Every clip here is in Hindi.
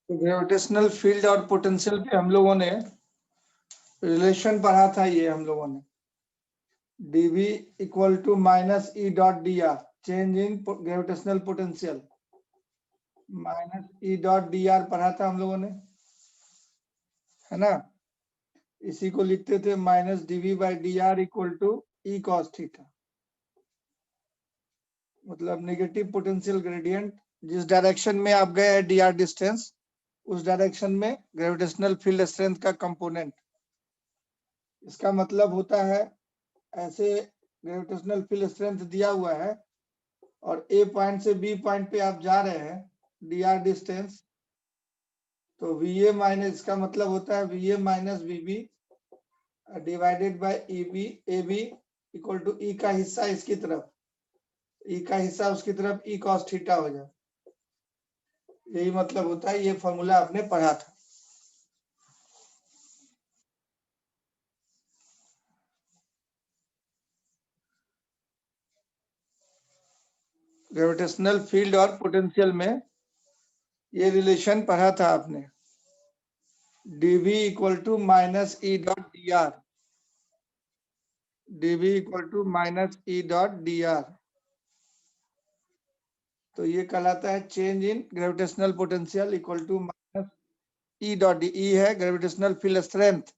ग्रेविटेशनल फील्ड और पोटेंशियल पे हम लोगों ने रिलेशन पढ़ा था, ये हम लोगों ने dv equal to minus E dot D R, change in gravitational potential, minus E dot D R पढ़ा था हम लोगों ने, है ना। इसी को लिखते थे minus dv by D R equal to E cos theta, मतलब नेगेटिव पोटेंशियल ग्रेडियंट। जिस डायरेक्शन में आप गए हैं डी आर डिस्टेंस, उस डायरेक्शन में ग्रेविटेशनल फील्ड स्ट्रेंथ का कंपोनेंट। इसका मतलब होता है ऐसे ग्रेविटेशनल फील्ड स्ट्रेंथ दिया हुआ है और ए पॉइंट से बी पॉइंट पे आप जा रहे हैं डी आर डिस्टेंस, तो वी ए माइनस, इसका मतलब होता है V A minus V B divided by E B, A B equal to E का हिस्सा इसकी तरफ, ई का हिस्सा उसकी तरफ, ई कॉस थीटा हो जाए। यही मतलब होता है, ये फॉर्मूला आपने पढ़ा था। ग्रेविटेशनल फील्ड और पोटेंशियल में ये रिलेशन पढ़ा था आपने, dv equal to minus E dot D R, dv equal to minus E dot D R, तो ये कहलाता है change in gravitational potential equal to minus E dot D, E है ग्रेविटेशनल फील्ड स्ट्रेंथ।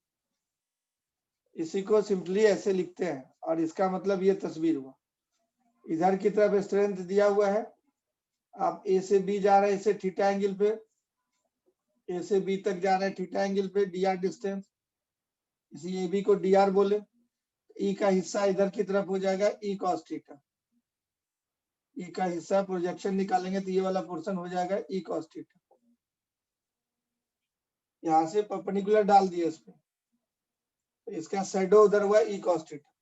इसी को सिंपली ऐसे लिखते हैं, और इसका मतलब ये तस्वीर हुआ। इधर की तरफ स्ट्रेंथ दिया हुआ है, आप ए से बी जा रहे हैं, इसे थीटा एंगल पे, ए से बी तक जा रहे हैं थीटा एंगल पे, डी आर डिस्टेंस, इसी ए बी को डी आर बोले। ई का हिस्सा इधर की तरफ हो जाएगा ई कॉस थीटा, ई का हिस्सा प्रोजेक्शन निकालेंगे तो ये वाला पोर्शन हो जाएगा ई कॉस थीटा। यहां से परपेंडिकुलर डाल दिए इसमें, तो इसका शैडो उधर हुआ ई कॉस थीटा।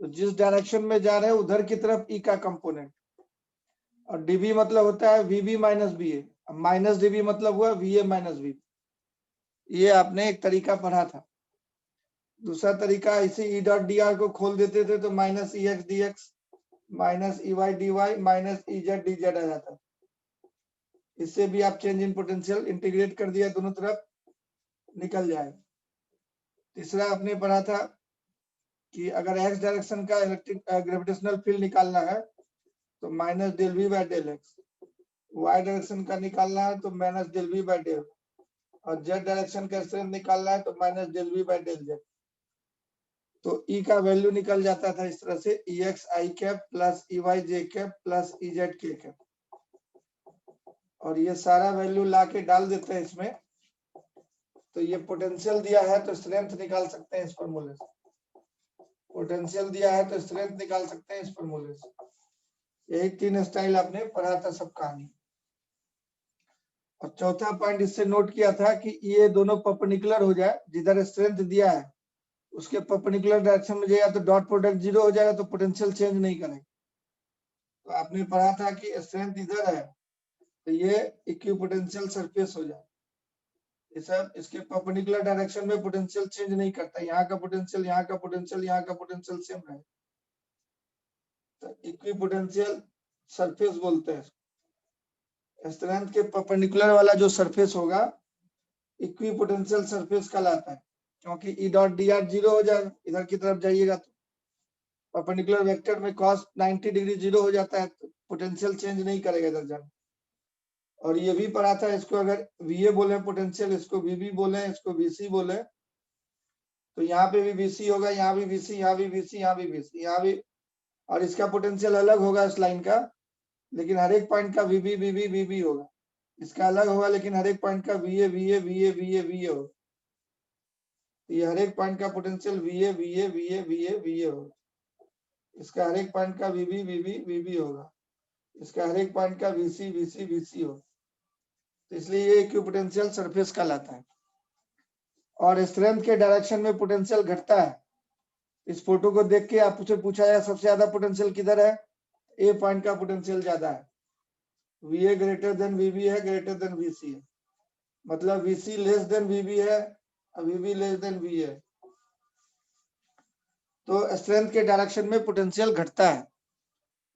तो जिस डायरेक्शन में जा रहे हैं उधर की तरफ ई का कंपोनेंट, और डीबी मतलब होता है वीबी माइनस बी ए, माइनस डीबी मतलब हुआ वी ए माइनस बी। ये आपने एक तरीका पढ़ा था। दूसरा तरीका, इसे ई डॉट डी आर को खोल देते थे तो minus E X D X minus E Y D Y minus E Z D Z आ जाता। इससे भी आप चेंज इन पोटेंशियल इंटीग्रेट कर दिया, दोनों तरफ निकल जाए। तीसरा आपने पढ़ा था कि अगर एक्स डायरेक्शन का इलेक्ट्रिक ग्रेविटेशनल फील्ड निकालना है तो minus del V by del X, Y direction का निकालना है तो minus del V by del, और जेड डायरेक्शन का स्ट्रेंथ निकालना है तो minus del V by del Z. तो ई का वैल्यू निकल जाता था इस तरह से, ई एक्स आई कैप प्लस ई वाई जे कैप प्लस ई जेड के कैप, और ये सारा वैल्यू ला के डाल देते हैं इसमें, तो ये पोटेंशियल दिया है तो स्ट्रेंथ निकाल सकते हैं इस फॉर्मूले से, पोटेंशियल दिया है तो स्ट्रेंथ निकाल सकते हैं इस फॉर्मूले से। यही तीन स्टाइल आपने पढ़ा था सब कहानी। और चौथा पॉइंट इससे नोट किया था कि ये दोनों परपेंडिकुलर हो जाए, जिधर स्ट्रेंथ दिया है उसके परपेंडिकुलर डायरेक्शन में जाएगा तो डॉट प्रोडक्ट जीरो हो जाएगा, तो पोटेंशियल चेंज नहीं करेगा। तो आपने पढ़ा था कि स्ट्रेंथ इधर है तो ये इक्विपोटेंशियल सरफेस हो जाए, ये सब इसके परपेंडिकुलर डायरेक्शन में पोटेंशियल चेंज नहीं करता, यहाँ का पोटेंशियल, यहाँ का पोटेंशियल, यहाँ का पोटेंशियल सेम है, तो इक्विपोटेंशियल सरफेस बोलते हैं। स्ट्रेंथ के परपेंडिकुलर वाला जो सरफेस होगा इक्विपोटेंशियल सरफेस कहलाता है, क्योंकि ई डॉट डी आर जीरो हो जाएगा, इधर की तरफ जाइएगा तो परपेंडिकुलर वेक्टर में cos 90 डिग्री जीरो हो जाता है, तो पोटेंशियल चेंज नहीं करेगा इधर जाने। और ये भी पढ़ा था, इसको अगर वीए बोले पोटेंशियल, इसको वीबी बोले, इसको वीसी बोले, तो यहाँ पे भी वीसी होगा, यहाँ भी वीसी, यहाँ भी वीसी, यहाँ भी वीसी, यहाँ भी, और इसका पोटेंशियल अलग होगा इस लाइन का, लेकिन हर एक पॉइंट का वीबी वीबी वीबी होगा, इसका अलग होगा लेकिन हर एक पॉइंट का वीए वीए वीए वीए वीए होगा। ये हर एक पॉइंट का पोटेंशियल वीए वीए वीए वीए वीए होगा, इसका हर एक पॉइंट का वीबी वीबी वीबी होगा, इसका हर एक पॉइंट का वीसी वीसी वीसी होगा। तो इसलिए ये इक्विपोटेंशियल सरफेस कहलाता है। और स्ट्रेंथ के डायरेक्शन में पोटेंशियल घटता है। इस फोटो को देख के आपसे पूछा जाए सबसे ज्यादा पोटेंशियल किधर है, ए पॉइंट का पोटेंशियल ज्यादा है, VA ग्रेटर देन VB है, ग्रेटर देन VC है, मतलब VC लेस देन VB है, VB लेस देन V है, तो स्ट्रेंथ के डायरेक्शन में पोटेंशियल घटता है।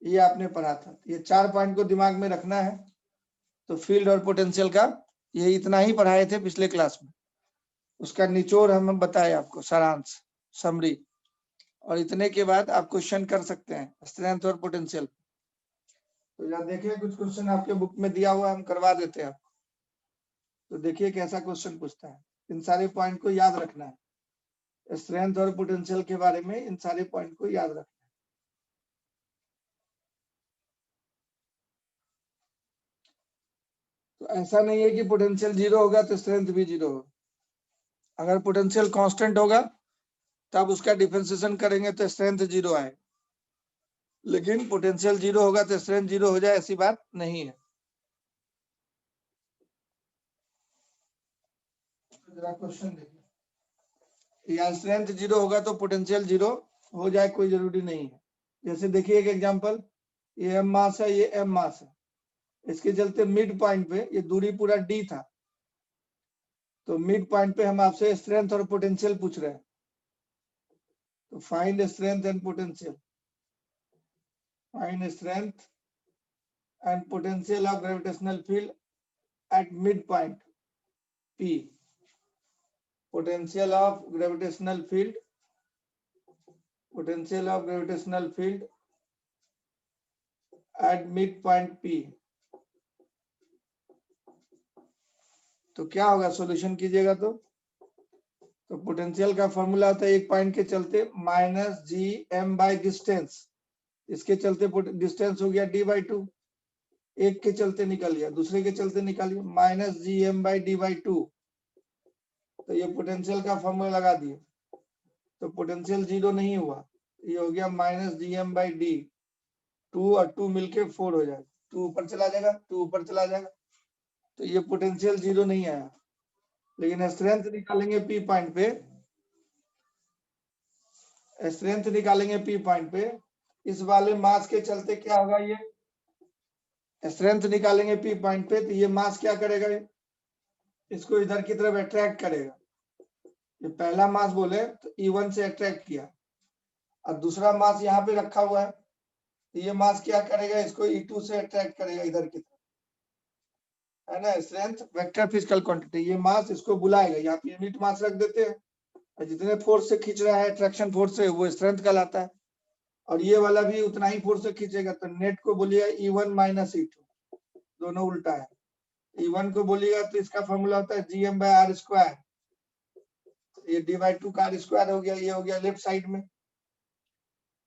ये आपने पढ़ा था। ये 4 पॉइंट को दिमाग में रखना है। तो फील्ड और पोटेंशियल का ये इतना ही पढ़ाए थे पिछले क्लास में, उसका निचोड़ हम बताए आपको, सारांश, समरी। और इतने के बाद आप क्वेश्चन कर सकते हैं स्ट्रेंथ और पोटेंशियल। तो यहाँ देखिए कुछ क्वेश्चन आपके बुक में दिया हुआ, हम करवा देते हैं आपको। तो देखिए कैसा क्वेश्चन पूछता है। इन सारे पॉइंट को याद रखना है, स्ट्रेंथ और पोटेंशियल के बारे में इन सारे पॉइंट को याद रखना है। तो ऐसा नहीं है कि पोटेंशियल 0 होगा तो स्ट्रेंथ भी 0 होगा। अगर पोटेंशियल कांस्टेंट होगा तब उसका डिफरेंशिएशन करेंगे तो स्ट्रेंथ 0 आएगा, लेकिन पोटेंशियल 0 होगा तो स्ट्रेंथ 0 हो जाए ऐसी बात नहीं है। जरा क्वेश्चन देखिए, या स्ट्रेंथ 0 होगा तो पोटेंशियल 0 हो जाए, कोई जरूरी नहीं है। जैसे देखिए एक एग्जांपल, ये एम मास है, ये एम मास है, इसके चलते मिड पॉइंट पे ये दूरी पूरा डी था, तो मिड पॉइंट पे हम आपसे स्ट्रेंथ और पोटेंशियल पूछ रहे हैं। तो find strength and potential, find strength and potential of gravitational field at midpoint P. Potential of gravitational field, potential of gravitational field at midpoint P. तो क्या होगा, सॉल्यूशन कीजिएगा तो पोटेंशियल का फॉर्मूला होता है एक पॉइंट के चलते minus G M by distance, इसके चलते डिस्टेंस हो गया डी बाई टू, एक के चलते निकल गया, दूसरे के चलते निकालिए minus G M by D by two, तो ये पोटेंशियल का फॉर्मूला लगा दिए, तो पोटेंशियल 0 नहीं हुआ, ये हो गया minus G M by D, 2 और 2 मिलके 4 हो जाएगा, 2 ऊपर चला जाएगा, 2 ऊपर चला जाएगा, तो ये पोटेंशियल 0 नहीं आया। लेकिन स्ट्रेंथ निकालेंगे पी पॉइंट पे, स्ट्रेंथ निकालेंगे पी पॉइंट पे, इस वाले मास के चलते क्या होगा, ये स्ट्रेंथ निकालेंगे पी पॉइंट पे, तो ये मास क्या करेगा, इसको इधर की तरफ अट्रैक्ट करेगा। ये पहला मास बोले तो E1 से अट्रैक्ट किया, और दूसरा मास यहाँ पे रखा हुआ है, तो ये मास क्या करेगा, इसको E2 से अट्रैक्ट करेगा इधर की तरफ, है ना। स्ट्रेंथ वेक्टर फिजिकल क्वांटिटी, ये मास इसको बुलाएगा, यहाँ पे यूनिट मास रख देते हैं, और जितने फोर्स से खींच रहा है अट्रैक्शन फोर्स से, वो स्ट्रेंथ कहलाता है, और ये वाला भी उतना ही फोर्स से खींचेगा, तो नेट को बोलिएगा E1 माइनस E2, दोनों उल्टा है। E1 को बोलिएगा तो इसका फॉर्मूला होता है GM बाय आर स्क्वायर, ये डी बाई टू का आर स्क्वायर हो गया, ये हो गया लेफ्ट साइड में,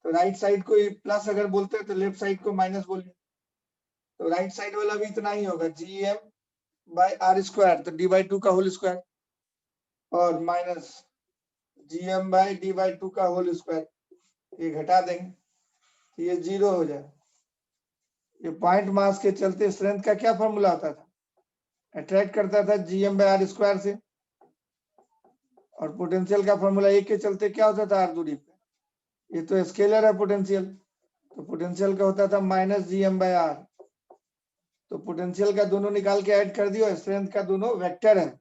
तो राइट साइड को प्लस अगर बोलते हैं तो लेफ्ट साइड को माइनस बोलिए, तो राइट साइड वाला भी इतना ही होगा, GM बाय आर स्क्वायर, तो डी बाई टू का होल स्क्वायर, और माइनस GM by D by two का होल स्क्वायर, ये घटा देंगे तो ये 0 हो जाए। ये पॉइंट मास के चलते स्ट्रेंथ का क्या फॉर्मूला होता था, अट्रैक्ट करता था GM बाय आर स्क्वायर से, और पोटेंशियल का फॉर्मूला एक के चलते क्या होता था आर दूरी पे, ये तो स्केलर है पोटेंशियल, तो पोटेंशियल का होता था माइनस GM बाय आर, तो पोटेंशियल का दोनों निकाल के ऐड कर दियो, स्ट्रेंथ का दोनों वेक्टर है,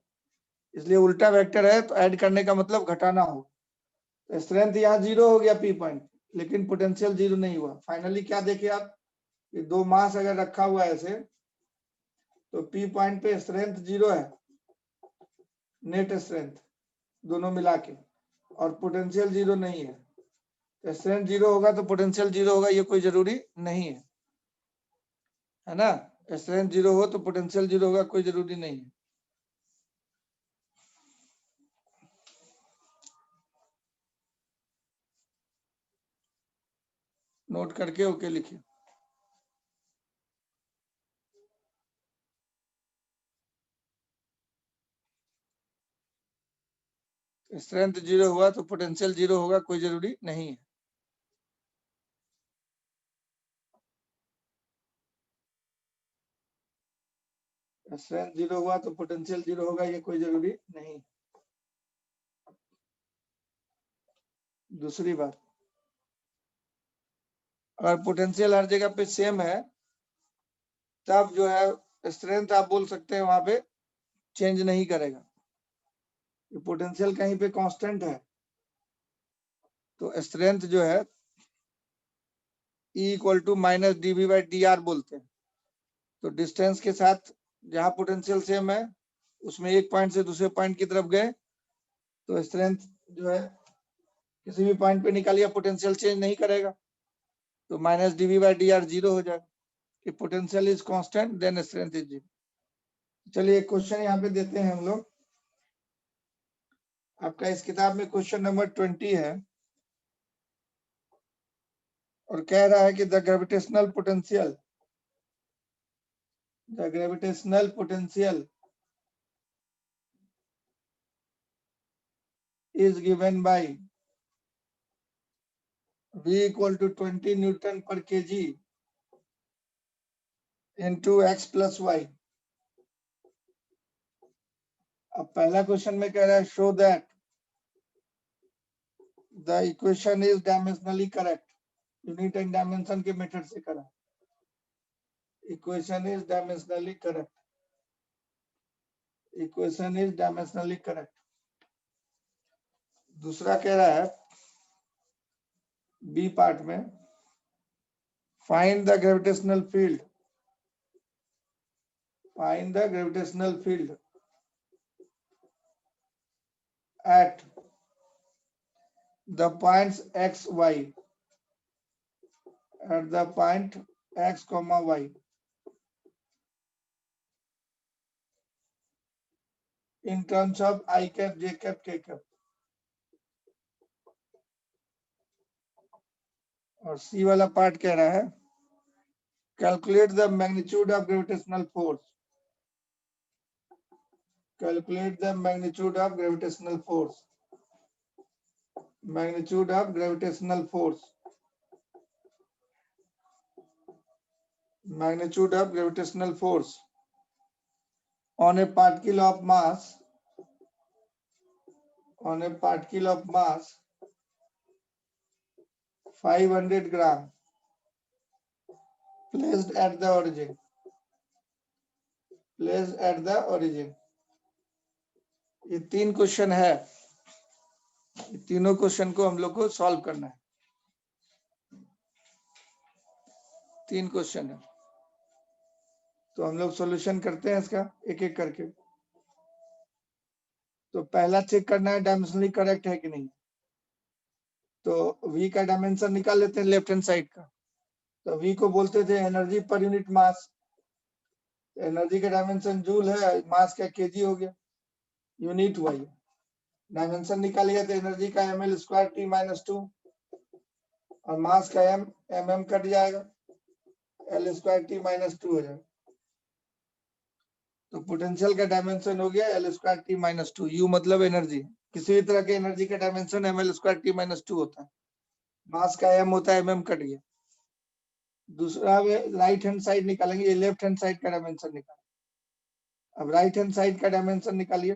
इसलिए उल्टा वेक्टर है, तो ऐड करने का मतलब घटाना हो, तो स्ट्रेंथ यहाँ 0 हो गया पी पॉइंट, लेकिन पोटेंशियल 0 नहीं हुआ। फाइनली क्या देखे आप, ये दो मास अगर रखा हुआ है ऐसे, तो पी पॉइंट पे स्ट्रेंथ 0 है, नेट स्ट्रेंथ दोनों मिला के, और पोटेंशियल 0 नहीं है। स्ट्रेंथ 0 होगा तो पोटेंशियल 0 होगा, ये कोई जरूरी नहीं है ना। स्ट्रेंथ 0 हो तो पोटेंशियल 0 होगा, कोई जरूरी नहीं है। नोट करके ओके लिखिए। स्ट्रेंथ 0 हुआ तो पोटेंशियल 0 होगा, कोई जरूरी नहीं है। स्ट्रेंथ 0 हुआ तो पोटेंशियल 0 होगा, ये कोई जरूरी नहीं। दूसरी बात, अगर पोटेंशियल हर जगह पे सेम है तब जो है स्ट्रेंथ आप बोल सकते हैं वहां पे चेंज नहीं करेगा। पोटेंशियल कहीं पे कांस्टेंट है तो स्ट्रेंथ जो है E equal to minus dV by dr बोलते हैं। तो डिस्टेंस के साथ जहां पोटेंशियल सेम है उसमें एक पॉइंट से दूसरे पॉइंट की तरफ गए तो स्ट्रेंथ जो है किसी भी पॉइंट पे निकालिए पोटेंशियल चेंज नहीं करेगा तो minus dV by dr zero हो जाएगा कि potential is constant then strength is zero. चलिए एक क्वेश्चन यहाँ पे देते हैं हम लोग। आपका इस किताब में क्वेश्चन नंबर 20 है और कह रहा है कि the gravitational potential is given by V equal to 20 Newton per kg into x plus y। अब पहला क्वेश्चन में कह रहा है show that the equation is dimensionally correct. Unit and dimension के मेथड से करा। Equation is dimensionally correct. Equation is dimensionally correct. दूसरा कह रहा है बी पार्ट में find the gravitational field. Find the gravitational field at the points x y, at the point x comma y in terms of I cap, j cap, k cap। और सी वाला पार्ट कह रहा है calculate the magnitude of gravitational force. Calculate the magnitude of gravitational force. Magnitude of gravitational force. magnitude of gravitational force on a particle of mass 500 gram placed at the origin। ये तीन क्वेश्चन है। ये तीनों क्वेश्चन को हम लोग को सॉल्व करना है। तीन क्वेश्चन है तो हम लोग सॉल्यूशन करते हैं इसका एक एक करके। तो पहला चेक करना है डायमेंशनली करेक्ट है कि नहीं। तो V का डायमेंशन निकाल लेते हैं लेफ्ट हैंड साइड का। तो V को बोलते थे energy per unit mass. Energy का डायमेंशन जूल है, मास का केजी हो गया, यूनिट हुआ। डायमेंशन निकालिए तो एनर्जी का ml स्क्वायर t माइनस 2 और मास का mm कट जाएगा, l स्क्वायर t माइनस 2 हो जाएगा। तो पोटेंशियल का डायमेंशन हो गया l square t minus 2। u मतलब एनर्जी। किसी भी तरह के एनर्जी का dimension ml square t minus 2 होता है। मास का m होता है mm कट गया। दूसरा राइट हैंड साइड निकालेंगे, ये लेफ्ट हैंड साइड का डायमेंशन निकालेंगे। अब राइट हैंड साइड का डायमेंशन निकालिए।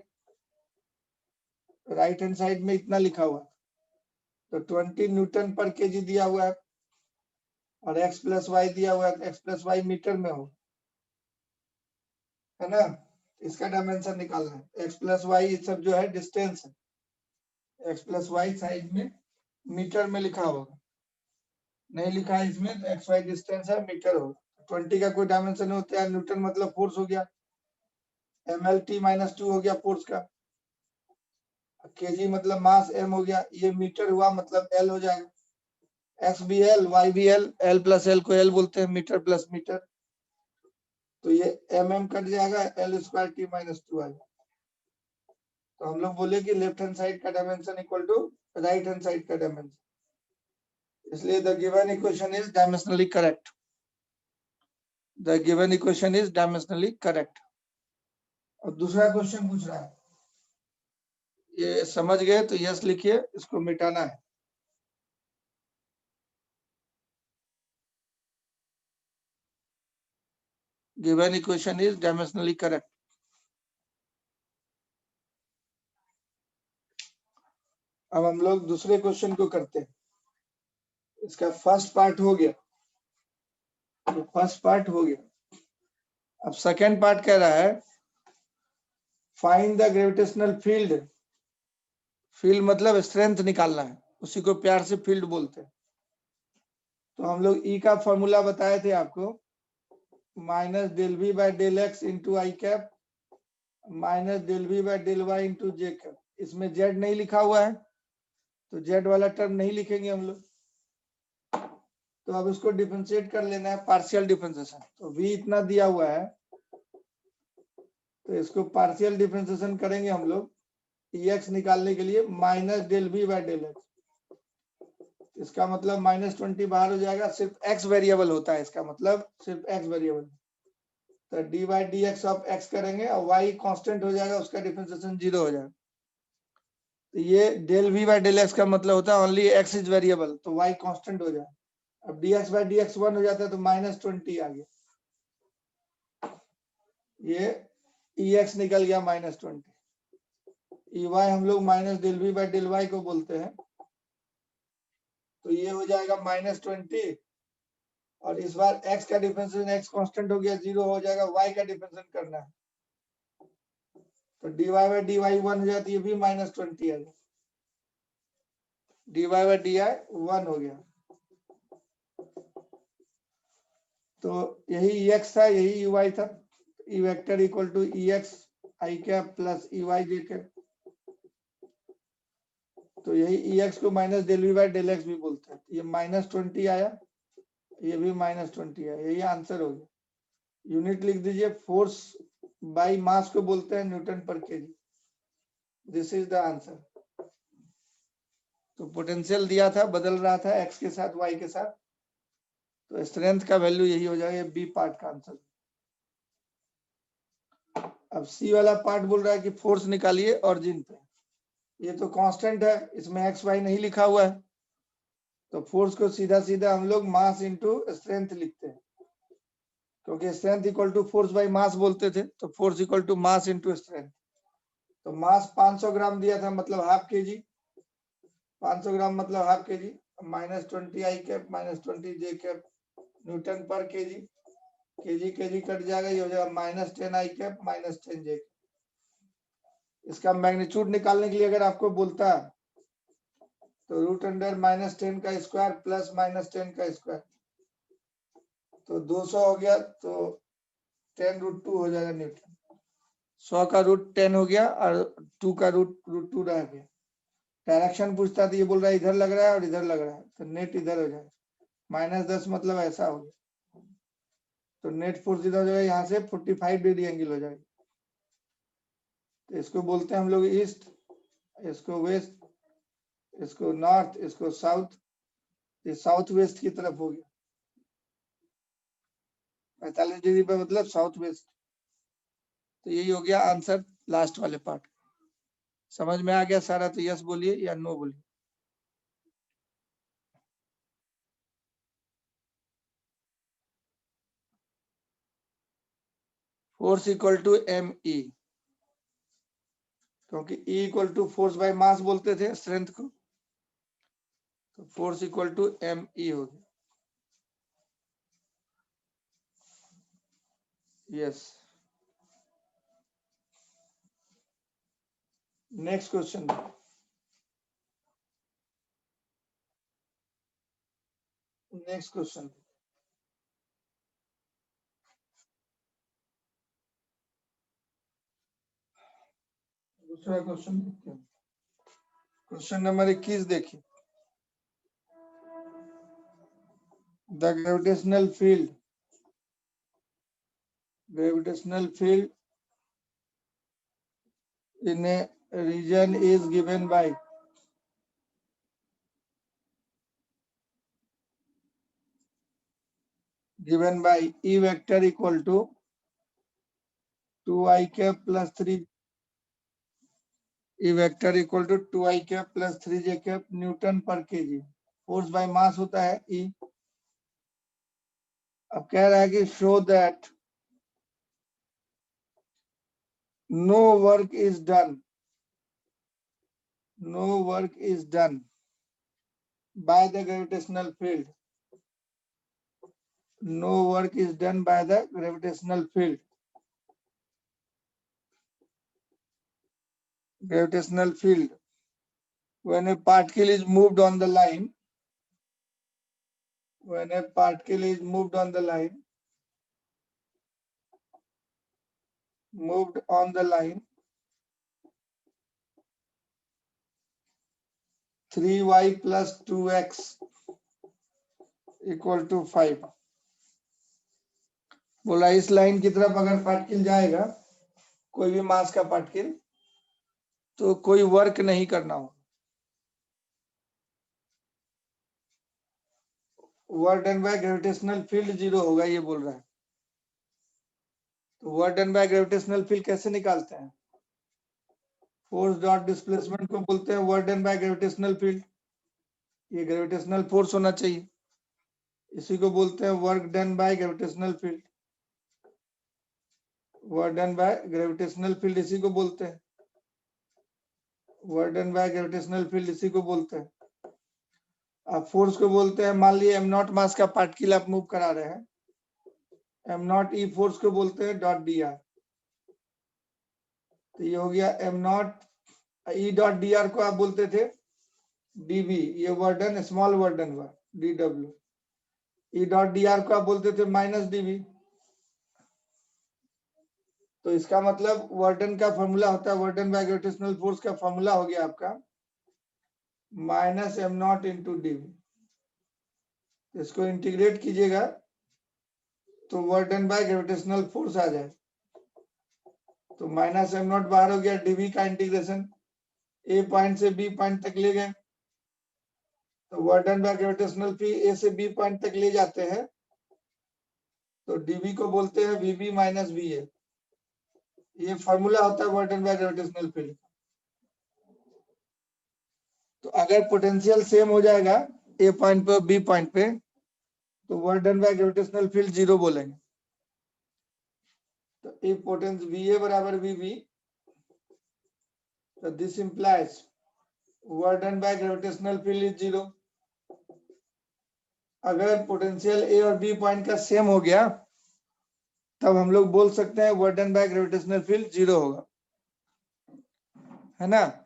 राइट हैंड साइड में इतना लिखा हुआ तो 20 न्यूटन पर केजी दिया हुआ है और x प्लस वाई दिया हुआ है। x प्लस वाई मीटर में हो, है ना। इसका डायमेंशन निकालना है। x प्लस वाई सब जो है डिस्टेंस है। x प्लस वाई साइड में मीटर में लिखा होगा, नहीं लिखा है इसमें तो x वाई डिस्टेंस है, मीटर होगा। 20 का कोई डायमेंशन होता है, न्यूटन मतलब फोर्स हो गया, ml t माइनस 2 हो गया फोर्स का, केजी मतलब मास m हो गया, ये मीटर हुआ मतलब l हो जाएगा। x भी l, y भी l, l प्लस l को l बोलते हैं, मीटर प्लस मीटर। तो ये mm कट जाएगा, l स्क्वायर t माइनस 2 आएगा। तो हम लोग बोले कि लेफ्ट हैंड साइड का dimension equal to right hand side का डायमेंशन, इसलिए the given equation is dimensionally correct. The given equation is dimensionally correct. और दूसरा क्वेश्चन पूछ रहा है, ये समझ गए तो यस लिखिए, इसको मिटाना है। Given equation is dimensionally correct. अब हम लोग दूसरे क्वेश्चन को करते हैं। इसका फर्स्ट पार्ट हो गया, फर्स्ट पार्ट हो गया। अब सेकेंड पार्ट कह रहा है find the gravitational field. Field मतलब स्ट्रेंथ निकालना है, उसी को प्यार से फील्ड बोलते हैं। तो हम लोग ई का फॉर्मूला बताए थे आपको, minus del V by del X into I cap minus del V by del Y into J cap. इसमें जेड नहीं लिखा हुआ है तो जेड वाला टर्म नहीं लिखेंगे हम लोग। तो अब इसको डिफरेंशिएट कर लेना है, पार्शियल डिफरेंशिएशन। तो v इतना दिया हुआ है तो इसको पार्शियल डिफरेंशिएशन करेंगे हम लोग ex निकालने के लिए, minus del V by del X. इसका मतलब -20 बाहर हो जाएगा, सिर्फ x वेरिएबल होता है, इसका मतलब सिर्फ x वेरिएबल। तो D by D x of x करेंगे और y कांस्टेंट हो जाएगा, उसका डिफरेंशिएशन 0 हो जाएगा। तो ये del v by del X का मतलब होता है ओनली x इज वेरिएबल, तो y कांस्टेंट हो जाएगा। अब dx बाय dx 1 हो जाता है तो -20 आ गया, ये ex निकल गया -20। ey हम लोग minus del V by del Y को बोलते हैं, तो ये हो जाएगा -20। और इस बार x का डिफरेंशिएशन, x कांस्टेंट हो गया 0 हो जाएगा, y का डिफरेंशिएशन करना है तो dy बाय dy 1 हो जाती है, भी -20 आ गया, dy बाय dy 1 हो गया। तो यही ex था, यही ey था। e vector equal to ex I cap plus ey J cap. तो यही ex को minus del V by del X भी बोलते हैं। ये -20 आया, ये भी -20 आया, यही आंसर हो गया। यूनिट लिख दीजिए, फोर्स बाय मास को बोलते हैं न्यूटन पर KG. This is the answer. तो पोटेंशियल दिया था, बदल रहा था x के साथ y के साथ, तो स्ट्रेंथ का वैल्यू यही हो जाएगा, बी पार्ट का आंसर। अब सी वाला पार्ट बोल रहा है कि फोर्स निकालिए ऑरिजिन पे। ये तो कांस्टेंट है, इसमें एक्स वाई नहीं लिखा हुआ है, तो फोर्स को सीधा सीधा हम लोग मास इंटू स्ट्रेंथ लिखते हैं, क्योंकि strength equal to force by mass बोलते थे, तो force equal to mass into strength. तो मास 500 ग्राम दिया था, मतलब हाफ के जी। 500 ग्राम मतलब हाफ के जी, -20 आई कैप -20 जे कैप न्यूटन पर केजी। केजी कट जाएगा, ये हो जाएगा -10 आई कैप -10 जे। इसका मैग्नीट्यूड निकालने के लिए अगर आपको बोलता तो √10 -10 का स्क्वायर प्लस -10 का स्क्वायर, तो 200 हो गया, तो 10√2 हो जाएगा न्यूटन। 100 का √10 हो गया और 2 का √2 रह गया। डायरेक्शन पूछता था, ये बोल रहा है इधर लग रहा है और इधर लग रहा है, तो नेट इधर हो जाएगा। -10 मतलब ऐसा हो गया, तो नेट फोर्स इधर हो जाएगा, यहाँ से 45 डिग्री एंगल हो जाएगा। तो इसको बोलते हैं हम लोग ईस्ट, इसको वेस्ट, इसको नॉर्थ, इसको साउथ। ये साउथ वेस्ट की तरफ हो गया, 45 डिग्री पे मतलब साउथ वेस्ट। तो यही हो गया आंसर लास्ट वाले पार्ट। समझ में आ गया सारा? तो यस बोलिए या नो बोलिए। Force equal to M E, क्योंकि E equal to force by mass बोलते थे स्ट्रेंथ को, तो force equal to M E हो गया। Yes. Next question. Next question. दूसरा क्वेश्चन देखते हैं। क्वेश्चन नंबर 21 देखिए। The gravitational field in a region is given by E vector equal to 2 I cap plus 3 E vector equal to 2 I cap plus 3 J cap Newton पर केजी। फोर्स बाय मास होता है E। अब कह रहा है कि show that no work is done by the gravitational field gravitational field when a particle is moved on the line, when a particle is moved on the line, 3y plus 2x equal to 5. बोला इस लाइन की तरफ अगर पार्टिकल जाएगा, कोई भी मास का पार्टिकल, तो कोई वर्क नहीं करना हो। Work done by gravitational field 0 होगा, ये बोल रहा है। तो work done by gravitational field कैसे निकालते हैं? फोर्स डॉट डिस्प्लेसमेंट को बोलते हैं work done by gravitational field. ये ग्रेविटेशनल फोर्स होना चाहिए, इसी को बोलते हैं work done by gravitational field. Work done by gravitational field इसी को बोलते हैं, work done by gravitational field इसी को बोलते हैं। अब फोर्स को बोलते हैं, मान लीजिए m0 मास का पार्टिकल आप मूव करा रहे हैं, m0 ई फोर्स को बोलते हैं डॉट डी आर। तो ये हो गया m0 ई डॉट डी आर को आप बोलते थे dv, ये work done small work done हुआ dw। ई डॉट डी आर को आप बोलते थे माइनस dv। तो इसका मतलब वर्क डन का फॉर्मूला होता है, work done by gravitational force का फॉर्मूला हो गया आपका माइनस m0 इंटू dv। इसको इंटीग्रेट कीजिएगा तो work done by gravitational force आ जाए। तो माइनस m0 बाहर हो गया, dv का इंटीग्रेशन ए पॉइंट से बी पॉइंट तक ले गए, तो work done by gravitational field A से बी पॉइंट तक ले जाते हैं, तो dv को बोलते हैं vb माइनस va। ये फॉर्मूला होता है work done by gravitational field. तो अगर पोटेंशियल सेम हो जाएगा ए पॉइंट पे बी पॉइंट पे, तो work done by gravitational field 0 बोलेंगे। तो ए पोटेंस va बराबर vb, तो this implies work done by gravitational field is 0। अगर पोटेंशियल ए और बी पॉइंट का सेम हो गया, तब हम लोग बोल सकते हैं work done by gravitational field 0 होगा, है ना।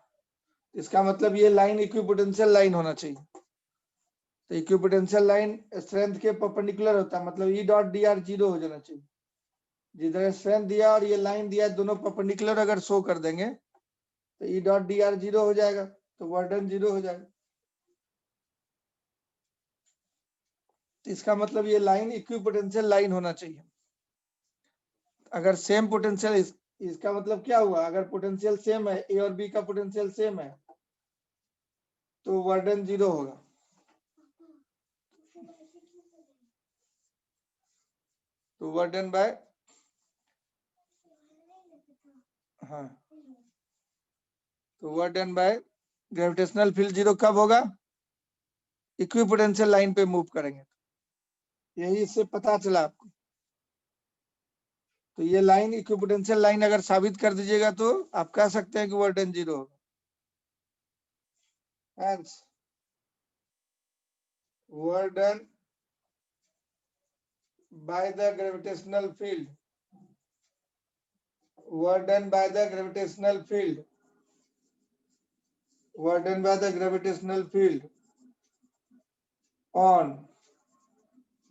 इसका मतलब ये लाइन इक्विपोटेंशियल लाइन होना चाहिए। तो इक्विपोटेंशियल लाइन स्ट्रेंथ के परपेंडिकुलर होता है, मतलब ई डॉट डी आर 0 हो जाना चाहिए। जिधर स्ट्रेंथ दिया और ये लाइन दिया, दोनों परपेंडिकुलर अगर शो कर देंगे तो ई डॉट डी आर 0 हो जाएगा, तो वर्क डन 0 हो जाएगा। तो इसका मतलब ये लाइन इक्विपोटेंशियल लाइन होना चाहिए। अगर सेम पोटेंशियल, इसका मतलब क्या हुआ, अगर पोटेंशियल सेम है, ए और बी का पोटेंशियल सेम है, तो वर्क डन 0 होगा। तो वर्क डन बाय, हाँ, तो work done by gravitational field 0 कब होगा? इक्विपोटेंशियल लाइन पे मूव करेंगे। यही इससे पता चला आपको। तो ये लाइन इक्विपोटेंशियल लाइन अगर साबित कर दीजिएगा तो आप कह सकते हैं कि वर्क डन 0 होगा। Hence, work done by the gravitational field, work done by the gravitational field, work done by the gravitational field on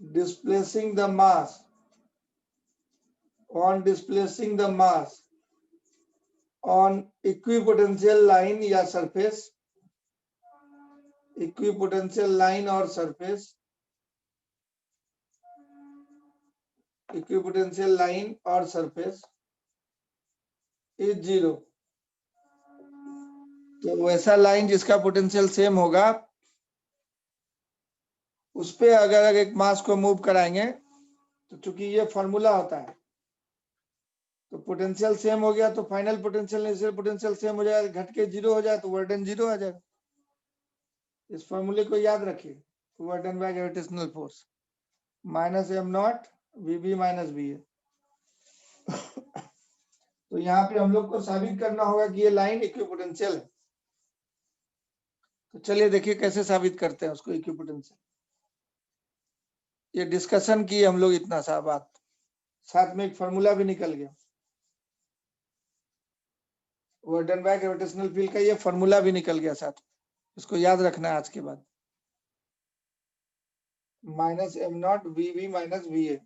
displacing the mass, on displacing the mass on equipotential line या surface, equipotential line और surface, equipotential line और surface is 0। तो वैसा लाइन जिसका पोटेंशियल सेम होगा, उस पे अगर एक मास को मूव कराएंगे, तो चूंकि ये फॉर्मूला होता है, तो पोटेंशियल सेम हो गया तो final potential initial potential same हो जाएगा, घट के 0 हो जाए तो वर्क डन 0 आ जाएगा। इस फॉर्मूले को याद रखिए, work done by gravitational force minus m0 vb minus va। तो यहाँ पे हम लोग को साबित करना होगा कि ये लाइन इक्विपोटेंशियल है। तो चलिए देखिए कैसे साबित करते हैं उसको इक्विपोटेंशियल। ये डिस्कशन किए हम लोग इतना सा बात, साथ में एक फॉर्मूला भी निकल गया। Work done by gravitational field का ये फॉर्मूला भी निकल गया साथ, इसको याद रखना है आज के बाद। Minus M not V V minus V A,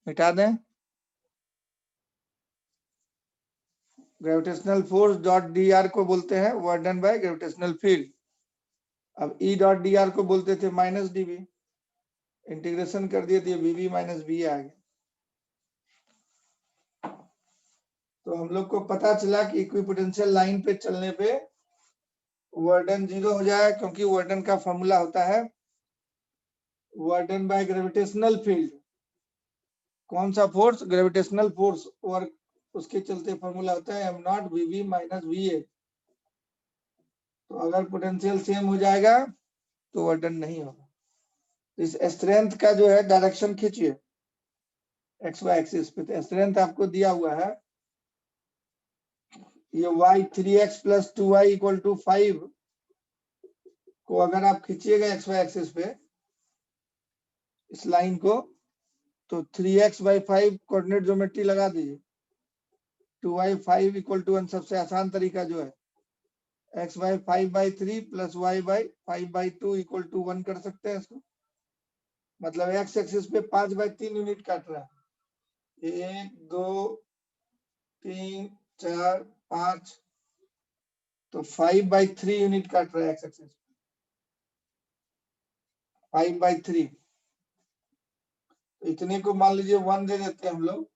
मिटा दें। Gravitational force dot D R को बोलते हैं work done by gravitational field. अब ई डॉट डी आर को बोलते थे माइनस डीवी, इंटीग्रेशन कर दिए तो वीवी माइनस वी आ गया। तो हम लोग को पता चला कि इक्विपोटेंशियल लाइन पे चलने पे वर्क डन 0 हो जाए, क्योंकि वर्क डन का फॉर्मूला होता है work done by gravitational field. कौन सा फोर्स? ग्रेविटेशनल फोर्स वर्क, उसके चलते फॉर्मूला होता है M not V V minus V A. तो अगर पोटेंशियल सेम हो जाएगा तो वर्क डन नहीं होगा। इस स्ट्रेंथ का जो है डायरेक्शन खींचिए एक्स वाई एक्सिस पे। तो स्ट्रेंथ आपको दिया हुआ है ये y 3x plus 2y equal to 5 को अगर आप खींचिएगा एक्स वाई एक्सिस पे इस लाइन को, तो 3x बाई 5 कोऑर्डिनेट ज्योमेट्री लगा दीजिए, 2y 5 इक्वल टू 1। सबसे आसान तरीका जो है x by 5 by 3 plus y by 5 by 2 equal to 1 कर सकते हैं इसको। मतलब x एक्सिस पे 5 बाई 3 यूनिट काट रहा है, 1 2 3 4 5, तो 5 बाई 3 यूनिट काट रहा है x एक्सिस, 5 बाई 3। इतने को मान लीजिए 1 दे देते हैं हम लोग,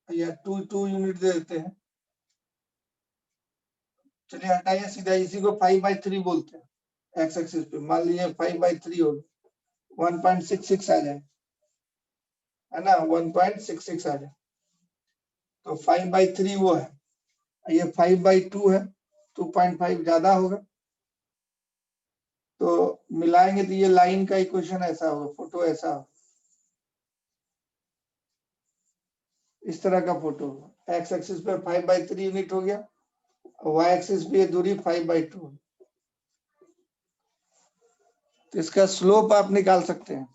या 2 यूनिट दे देते हैं। चलिए हटाइए, सीधा इसी को 5 बाई 3 बोलते हैं एक्स एक्सिस पे। मान लीजिए 5 बाई 3 हो 1.66 आ जाए, है ना, 1.66 आ जाए। तो 5 बाई 3 वो है, ये 5 बाई 2 है, 2.5 ज्यादा होगा। तो मिलाएंगे तो ये लाइन का इक्वेशन ऐसा होगा, फोटो ऐसा होगा, इस तरह का फोटो होगा। एक्स एक्सिस पे 5 बाई 3 यूनिट हो गया, वाई एक्सिस पे ये दूरी 5 बाई 2। तो इसका स्लोप आप निकाल सकते हैं।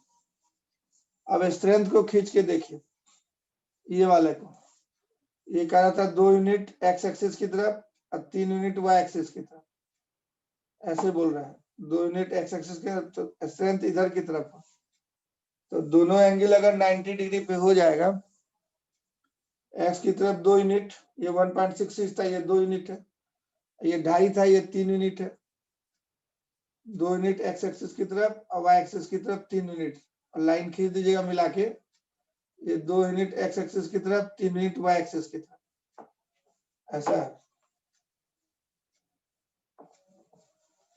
अब स्ट्रेंथ को खींच के देखिए, ये वाले को, ये कह रहा था 2 यूनिट एक्स एक्सिस की तरफ और 3 यूनिट वाई एक्सिस की तरफ, ऐसे बोल रहा है 2 यूनिट एक्स एक्सिस के तरफ, तो स्ट्रेंथ इधर की तरफ। तो दोनों एंगल अगर 90 डिग्री पे हो जाएगा, एक्स की तरफ 2 यूनिट, ये 1.66 था, ये 2 यूनिट है, ये 2.5 था, ये 3 यूनिट है। 2 यूनिट एक्स एक्सिस की तरफ और वाई एक्सिस की तरफ 3 यूनिट, और लाइन खींच दीजिएगा मिला के, ये 2 यूनिट एक्स एक्सिस की तरफ, 3 यूनिट वाई एक्सिस की तरफ, ऐसा है।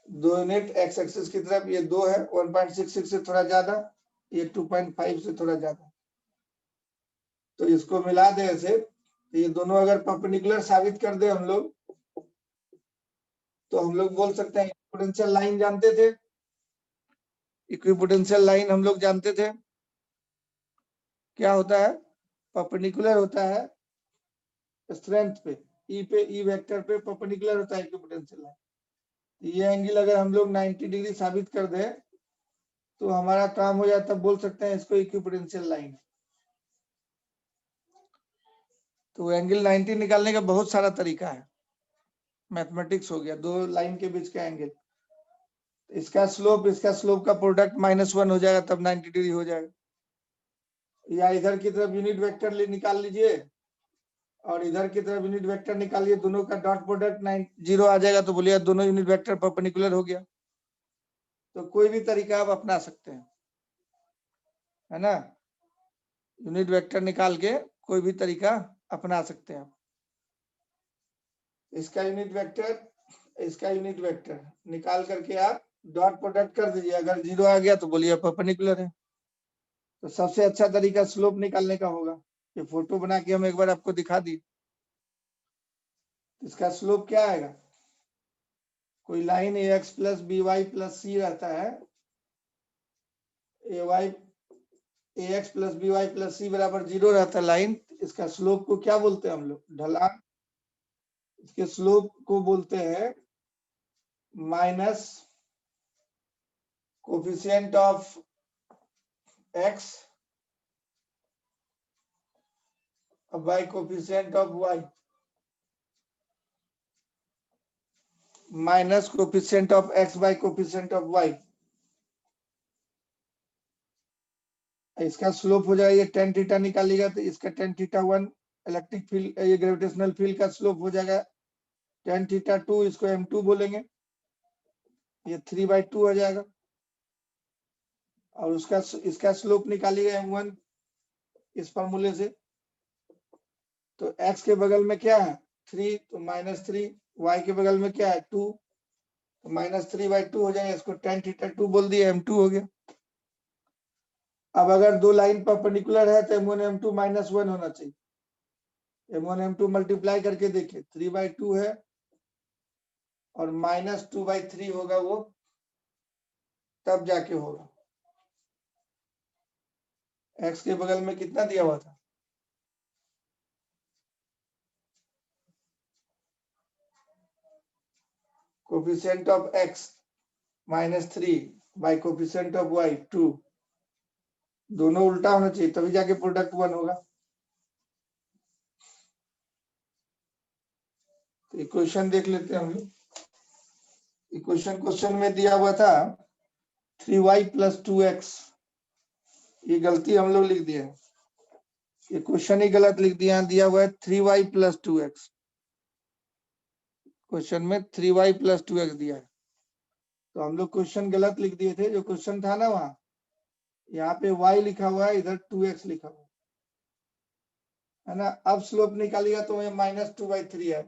2 यूनिट एक्स एक्सिस की तरफ ये 2 है, 1.66 से थोड़ा ज्यादा, ये 2.5 से थोड़ा ज्यादा। तो इसको मिला दे ऐसे, तो ये दोनों अगर परपेंडिकुलर साबित कर दे हम लोग, तो हम लोग बोल सकते हैं इक्विपोटेंशियल लाइन जानते थे। इक्विपोटेंशियल लाइन हम लोग जानते थे क्या होता है, परपेंडिकुलर होता है स्ट्रेंथ पे, ई पे, ई वेक्टर पे परपेंडिकुलर होता है इक्विपोटेंशियल लाइन। ये एंगल अगर हम लोग 90 डिग्री साबित कर दे तो हमारा काम हो जाए, तब बोल सकते हैं इसको इक्विपोटेंशियल लाइन। तो एंगल 90 निकालने का बहुत सारा तरीका है, मैथमेटिक्स हो गया, दो लाइन के बीच का एंगल, इसका स्लोप का प्रोडक्ट -1 हो जाएगा, तब 90 डिग्री हो जाएगा। या इधर की तरफ यूनिट वेक्टर निकाल लीजिए और इधर की तरफ यूनिट वेक्टर निकालिए, दोनों का डॉट प्रोडक्ट 0 आ जाएगा, तो बोलिए दोनों यूनिट वेक्टर परपेंडिकुलर हो गया। तो कोई भी तरीका आप अपना सकते हैं, है ना, यूनिट वेक्टर निकाल के कोई भी तरीका अपना सकते हैं आप। इसका यूनिट वेक्टर निकाल करके आप डॉट प्रोडक्ट कर दीजिए, अगर 0 आ गया तो बोलिए परपेंडिकुलर है। तो सबसे अच्छा तरीका स्लोप निकालने का होगा, ये फोटो बना के हम एक बार आपको दिखा दी। इसका स्लोप क्या आएगा, कोई line ax plus B Y plus C रहता है, ax plus B Y plus C बराबर 0 रहता है लाइन, इसका स्लोप को क्या बोलते हैं हम लोग, ढलान। इसके स्लोप को बोलते हैं minus coefficient of x bye coefficient of y। Minus coefficient of x bye coefficient of y। इसका स्लोप हो जाएगा ये tan थीटा निकालिएगा तो इसका tan थीटा 1 इलेक्ट्रिक फील्ड ये ग्रेविटेशनल फील्ड का स्लोप हो जाएगा tan थीटा 2, इसको m2 बोलेंगे, ये 3/2 हो जाएगा। और उसका इसका स्लोप निकालिएगा m1 इस फॉर्मूले से। तो x के बगल में क्या है 3 तो -3, y के बगल में क्या है 2 तो -3/2 हो जाएगा। इसको tan थीटा 2 बोल दिया, m2 हो गया। अब अगर दो लाइन परपेंडिकुलर है तो m1 m2 -1 होना चाहिए। m1 m2 मल्टीप्लाई करके देखिए 3/2 है और -2/3 होगा, वो तब जाके होगा। x के बगल में कितना दिया हुआ था coefficient of x -3 bye coefficient of y 2, दोनों उल्टा होना चाहिए तभी जाके प्रोडक्ट 1 होगा। तो इक्वेशन देख लेते हैं हम लोग। इक्वेशन क्वेश्चन में दिया हुआ था 3y + 2x, ये गलती हम लोग लिख दिए हैं, ये क्वेश्चन ही गलत लिख दिया है। दिया हुआ है 3y + 2x, क्वेश्चन में 3y + 2x दिया है, तो हम लोग क्वेश्चन गलत लिख दिए थे। जो क्वेश्चन था ना वहां, यहाँ पे y लिखा हुआ है, इधर 2x लिखा हुआ है ना। अब स्लोप निकालिएगा तो ये -2/3 है,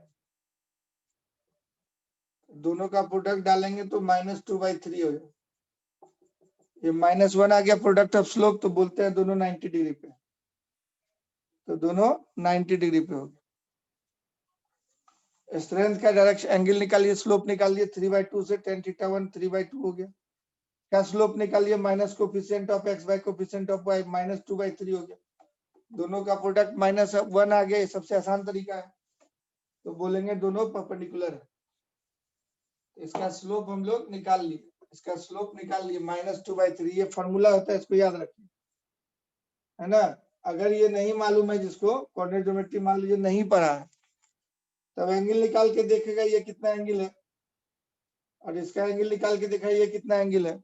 दोनों का प्रोडक्ट डालेंगे तो -2/3 हो जाएगा। ये -1 आ गया प्रोडक्ट ऑफ स्लोप, तो बोलते हैं दोनों 90 डिग्री पे, तो दोनों 90 डिग्री पे हो गया। स्ट्रेंथ का डायरेक्शन एंगल निकालिए, स्लोप निकालिए 3/2 से tan थीटा 1 3/2 हो गया। क्या स्लोप निकालिए minus coefficient of x bye coefficient of y -2/3 हो गया। दोनों का प्रोडक्ट -1 आ गया, सबसे आसान तरीका है, तो बोलेंगे दोनों परपेंडिकुलर है। इसका स्लोप हम लोग निकाल लिए, इसका स्लोप निकाल लिए -2/3, ये फॉर्मूला होता है, इसको याद रखिए, है ना। अगर ये नहीं मालूम है जिसको कोऑर्डिनेट ज्योमेट्री मान लीजिए नहीं पढ़ा है, तब एंगल निकाल के देखेगा ये कितना एंगल है, और इसका एंगल निकाल के देखा ये कितना एंगल है,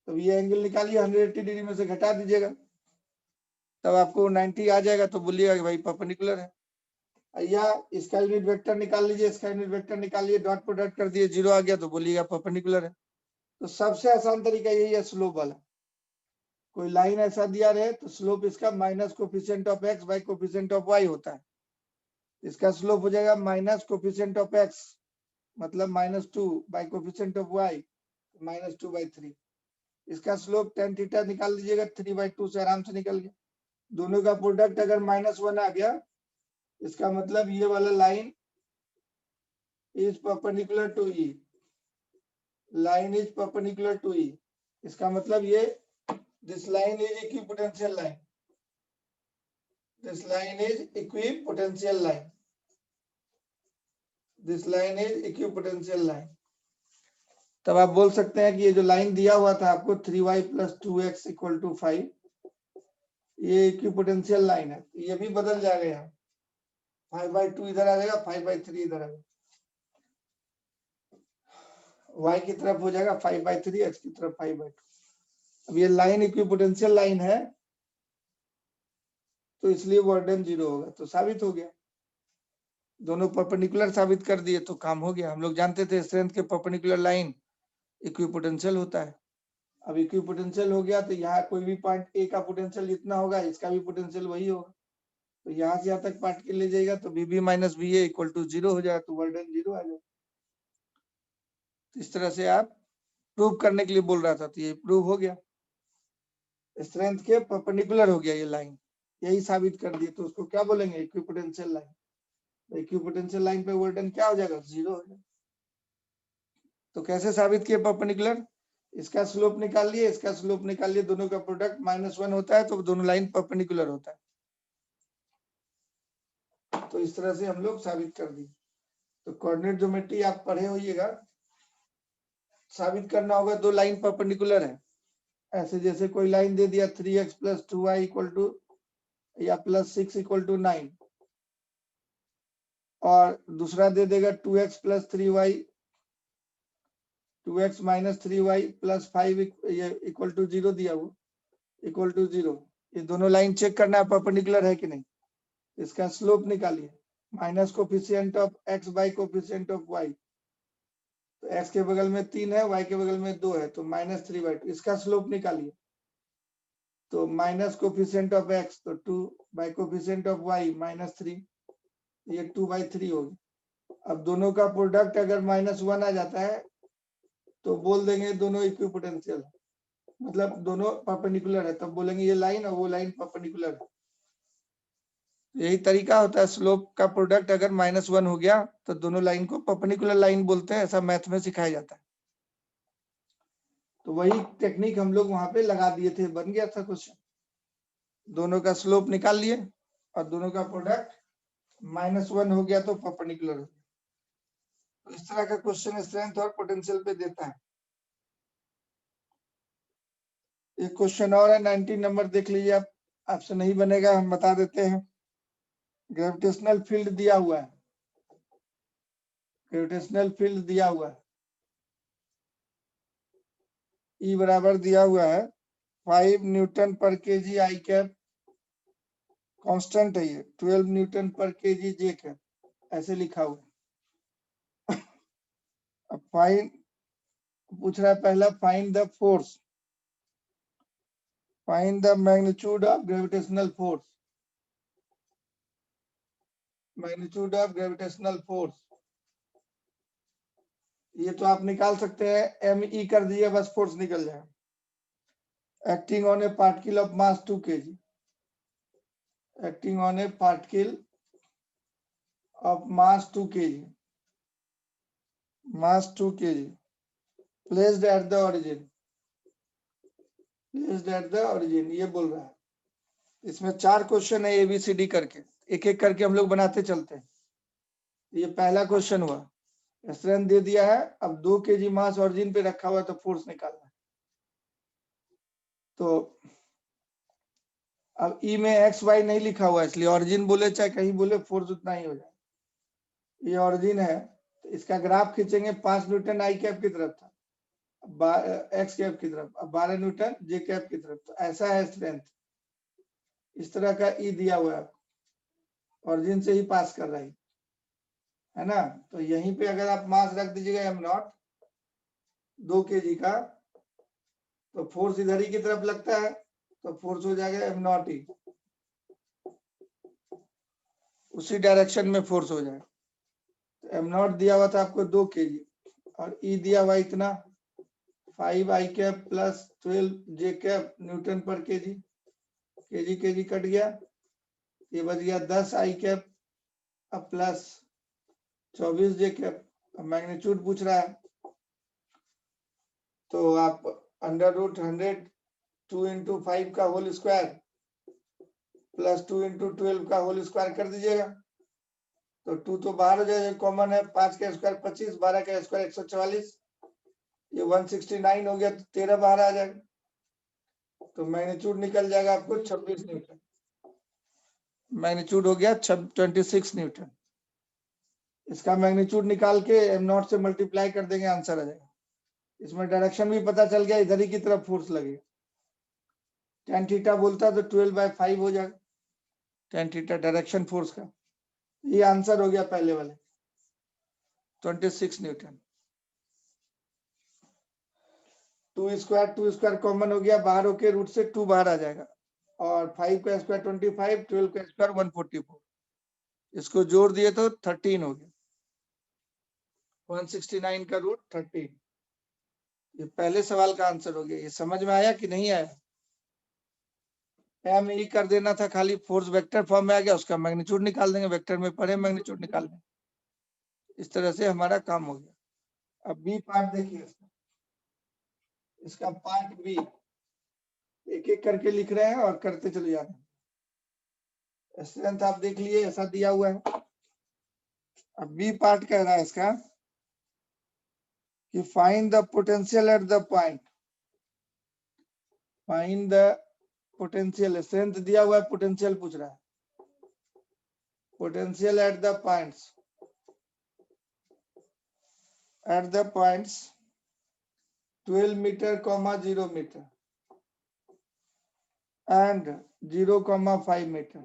तो ये एंगल निकालिए 180 डिग्री में से घटा दीजिएगा, तब आपको 90 आ जाएगा, तो बोलिएगा कि भाई परपेंडिकुलर है। या इसका यूनिट वेक्टर निकाल लीजिए, इसका यूनिट वेक्टर निकालिए, डॉट प्रोडक्ट कर दिए 0 आ गया, तो बोलिएगा परपेंडिकुलर है। तो सबसे आसान तरीका यही है स्लोप वाला। कोई लाइन ऐसा दिया रहे तो स्लोप इसका minus coefficient of x bye coefficient of y होता है। इसका स्लोप हो जाएगा माइनस कोफिशिएंट ऑफ x मतलब -2 बाय कोफिशिएंट ऑफ y -2/3। इसका स्लोप tan थीटा निकाल लीजिएगा 3/2 से आराम से निकल गया। दोनों का प्रोडक्ट अगर -1 आ गया, इसका मतलब ये वाला line is perpendicular to E, line is perpendicular to E, इसका मतलब ये this line is equipotential line, this line is equipotential line, this line is equipotential line. तब आप बोल सकते हैं कि ये जो लाइन दिया हुआ था आपको 3y + 2x = 5, ये इक्विपोटेंशियल लाइन है, ये भी बदल जाएगा, यहाँ 5/2 इधर आ जाएगा, 5/3 इधर आ जाएगा, y की तरफ हो जाएगा 5/3, x की तरफ 5/2। अब ये लाइन इक्विपोटेंशियल लाइन है, तो इसलिए वर्डन 0 होगा, तो साबित हो गया। दोनों परपेंडिकुलर साबित कर दिए तो काम हो गया। हम लोग जानते थे स्ट्रेंथ के परपेंडिकुलर लाइन इक्विपोटेंशियल होता है। अब इक्विपोटेंशियल हो गया तो यहाँ कोई भी पॉइंट ए का पोटेंशियल जितना होगा इसका भी पोटेंशियल वही होगा, तो यहाँ से यहाँ तक पार्टिकल ले जाएगा तो VB - VA = 0 हो जाएगा, तो वर्डन 0 आ जाएगा। इस तरह से आप प्रूव करने के लिए बोल रहा था, तो ये प्रूव हो गया, स्ट्रेंथ के परपेंडिकुलर हो गया ये लाइन, यही साबित कर दिए। तो उसको क्या बोलेंगे इक्विपोटेंशियल लाइन। इक्विपोटेंशियल लाइन पे वर्डन क्या हो जाएगा 0 हो जाएगा। तो कैसे साबित किए परपेंडिकुलर, इसका स्लोप निकाल लिए, इसका स्लोप निकाल लिए, दोनों का प्रोडक्ट -1 होता है, तो दोनों लाइन परपेंडिकुलर होता है। तो इस तरह से हम लोग साबित कर दिए। तो कोऑर्डिनेट ज्योमेट्री आप पढ़े होइएगा, साबित करना होगा दो लाइन परपेंडिकुलर है, ऐसे जैसे कोई लाइन दे दिया 3x + 2y = या +6 = 9, और दूसरा दे देगा 2x + 3y 2x minus 3y plus 5 equal to 0 दिया हुआ, इक्वल टू 0। ये दोनों लाइन चेक करना है परपेंडिकुलर है कि नहीं। इसका स्लोप निकालिए, minus coefficient of x by coefficient of y। तो x के बगल में 3 है, y के बगल में 2 है, तो -3/2। इसका स्लोप निकालिए, तो माइनस कोफिशिएंट ऑफ x तो 2 बाई कोफिशिएंट ऑफ y -3, ये 2/3 होगी। अब दोनों का प्रोडक्ट अगर -1 आ जाता है तो बोल देंगे दोनों इक्विपोटेंशियल है, मतलब दोनों परपेंडिकुलर है, तब बोलेंगे ये लाइन और वो लाइन परपेंडिकुलर है। यही तरीका होता है, स्लोप का प्रोडक्ट अगर -1 हो गया तो दोनों लाइन को परपेंडिकुलर लाइन बोलते हैं, ऐसा मैथ में सिखाया जाता है। तो वही टेक्निक हम लोग वहां पे लगा दिए थे, बन गया था क्वेश्चन। दोनों का स्लोप निकाल लिए और दोनों का प्रोडक्ट -1 हो गया तो परपेंडिकुलर हो गया। तो इस तरह का क्वेश्चन स्ट्रेंथ और पोटेंशियल पे देता है। एक क्वेश्चन और है 19 नंबर, देख लीजिए आप, आपसे नहीं बनेगा हम बता देते हैं। ग्रेविटेशनल फील्ड दिया हुआ है, ग्रेविटेशनल फील्ड दिया हुआ है, ई बराबर दिया हुआ है 5 न्यूटन पर केजी आई कैप, कांस्टेंट है ये 12 न्यूटन पर केजी जे कैप, ऐसे लिखा हुआ है। अब फाइंड पूछ रहा है पहला, find the force, find the magnitude of gravitational force, magnitude of gravitational force. ये तो आप निकाल सकते हैं, एम ई कर दिए बस फोर्स निकल जाए। Acting on A particle of mass 2 kg, acting on a particle of mass 2 kg, mass 2 kg, placed at the origin, placed at the origin, ये बोल रहा है। इसमें 4 क्वेश्चन है ABCD करके, एक एक करके हम लोग बनाते चलते हैं। ये पहला क्वेश्चन हुआ, स्ट्रेंथ दे दिया है, अब 2 kg मास ऑरिजिन पे रखा हुआ है तो फोर्स निकालना है। तो अब ई में एक्स वाई नहीं लिखा हुआ है, इसलिए ऑरिजिन बोले चाहे कहीं बोले फोर्स उतना ही हो जाए। ये ऑरिजिन है, तो इसका ग्राफ खींचेंगे, 5 न्यूटन आई कैप की तरफ था, एक्स कैप की तरफ, अब 12 न्यूटन जे कैप की तरफ। तो ऐसा है स्ट्रेंथ, इस तरह का ई दिया हुआ है, ऑरिजिन से ही पास कर रही है ना। तो यहीं पे अगर आप मास रख दीजिएगा एम नॉट 2 kg का, तो फोर्स इधर ही की तरफ लगता है, तो फोर्स हो जाएगा एम नॉट ई, उसी डायरेक्शन में फोर्स हो जाएगा। तो एम नॉट दिया हुआ था आपको 2 kg और ई दिया हुआ इतना 5 आई कैप प्लस 12 जे कैप न्यूटन पर केजी, केजी कट गया, ये बच गया 10 आई कैप अब प्लस 24 जे कैप। मैग्नीट्यूड पूछ रहा है, तो आप √100 2 × 5 का होल स्क्वायर प्लस 2 × 12 का होल स्क्वायर कर दीजिएगा। तो 2 तो बाहर हो जाएगा, कॉमन है, 5 का स्क्वायर 25, 12 का स्क्वायर 144, ये 169 हो गया, तो 13 बाहर आ जाएगा। तो मैग्नीट्यूड निकल जाएगा आपको 26 न्यूटन, मैग्नीट्यूड हो गया 26 न्यूटन। इसका मैग्नीट्यूड निकाल के एम नॉट से मल्टीप्लाई कर देंगे, आंसर आ जाएगा। इसमें डायरेक्शन भी पता चल गया, इधर ही की तरफ फोर्स लगेगा। tan थीटा बोलता तो 12/5 हो जाएगा, tan थीटा डायरेक्शन फोर्स का। ये आंसर हो गया पहले वाले, 26 न्यूटन। 2 स्क्वायर कॉमन हो गया, बाहर होके रूट से 2 बाहर आ जाएगा, और 5 का स्क्वायर 25, 12 का स्क्वायर 144, इसको जोड़ दिए तो 13 हो गया, 169 का रूट 13। ये पहले सवाल का आंसर हो गया। ये समझ में आया कि नहीं आया? एम ई कर देना था, खाली फोर्स वेक्टर फॉर्म में आ गया, उसका मैग्नीट्यूड निकाल देंगे, वेक्टर में पढ़े मैग्नीट्यूड निकाल देंगे, इस तरह से हमारा काम हो गया। अब बी पार्ट देखिए, इसका पार्ट बी एक एक करके लिख रहे हैं और करते चले जा रहे हैं। स्ट्रेंथ आप देख लिए, ऐसा दिया हुआ है। अब बी पार्ट कह रहा है इसका कि find the potential at the point, find the potential, strength दिया हुआ है, पोटेंशियल पूछ रहा है, potential at the points, at the points 12 meter comma 0 meter and 0,5 meter.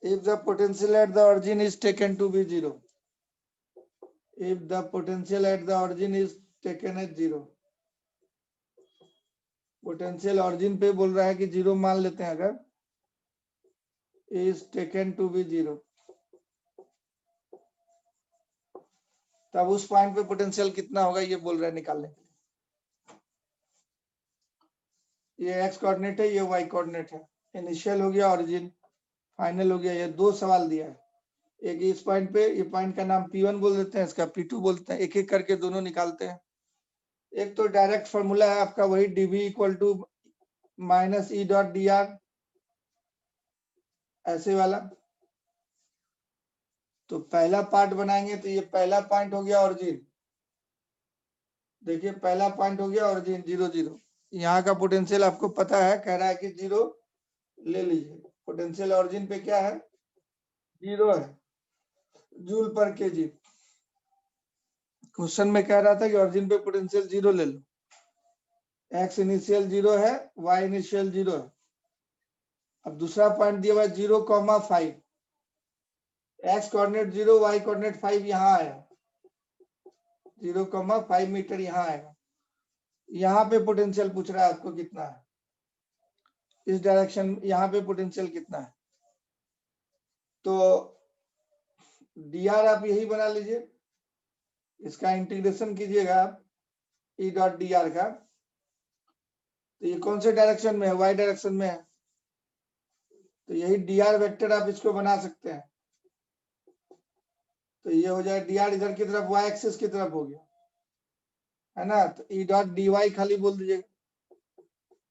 If the potential at the origin is taken to be 0, if the potential at the origin is taken as 0, potential origin पे बोल रहा है कि 0 मान लेते हैं अगर, इज टेकन टू बी 0, तब उस पॉइंट पे पोटेंशियल कितना होगा ये बोल रहा है निकालने के लिए। ये एक्स कोऑर्डिनेट है, ये वाई कोऑर्डिनेट है। इनिशियल हो गया ऑरिजिन, फाइनल हो गया। ये दो सवाल दिया है, एक इस पॉइंट पे, ये पॉइंट का नाम P1 बोल देते हैं, इसका P2 बोलते हैं। एक एक करके दोनों निकालते हैं। एक तो डायरेक्ट फॉर्मूला है आपका वही dV equal to minus E dot D R, ऐसे वाला। तो पहला पार्ट बनाएंगे तो ये पहला पॉइंट हो गया ऑरिजिन। देखिए पहला पॉइंट हो गया ऑरिजिन 0 0। यहाँ का पोटेंशियल आपको पता है, कह रहा है कि 0 ले लीजिए। पोटेंशियल ऑरिजिन पे क्या है, 0 है, जूल पर केजी। क्वेश्चन में कह रहा था कि ऑरिजिन पे पोटेंशियल 0 ले लो। एक्स इनिशियल 0 है, वाई इनिशियल 0 है। अब दूसरा पॉइंट दिया हुआ है 0,5। एक्स कोऑर्डिनेट 0, वाई कोऑर्डिनेट 5 यहाँ आया, 0,5 मीटर यहाँ आएगा। यहाँ पे पोटेंशियल पूछ रहा है आपको कितना है, इस डायरेक्शन यहाँ पे पोटेंशियल कितना है। तो डी आर आप यही बना लीजिए, इसका इंटीग्रेशन कीजिएगा आप ई डॉट डी आर का। तो ये कौन से डायरेक्शन में है, वाई डायरेक्शन में है, तो यही डी आर वेक्टर आप इसको बना सकते हैं। तो ये हो जाए डी आर इधर की तरफ वाई एक्सिस की तरफ हो गया, है ना। तो ई डॉट डी वाई खाली बोल दीजिएगा,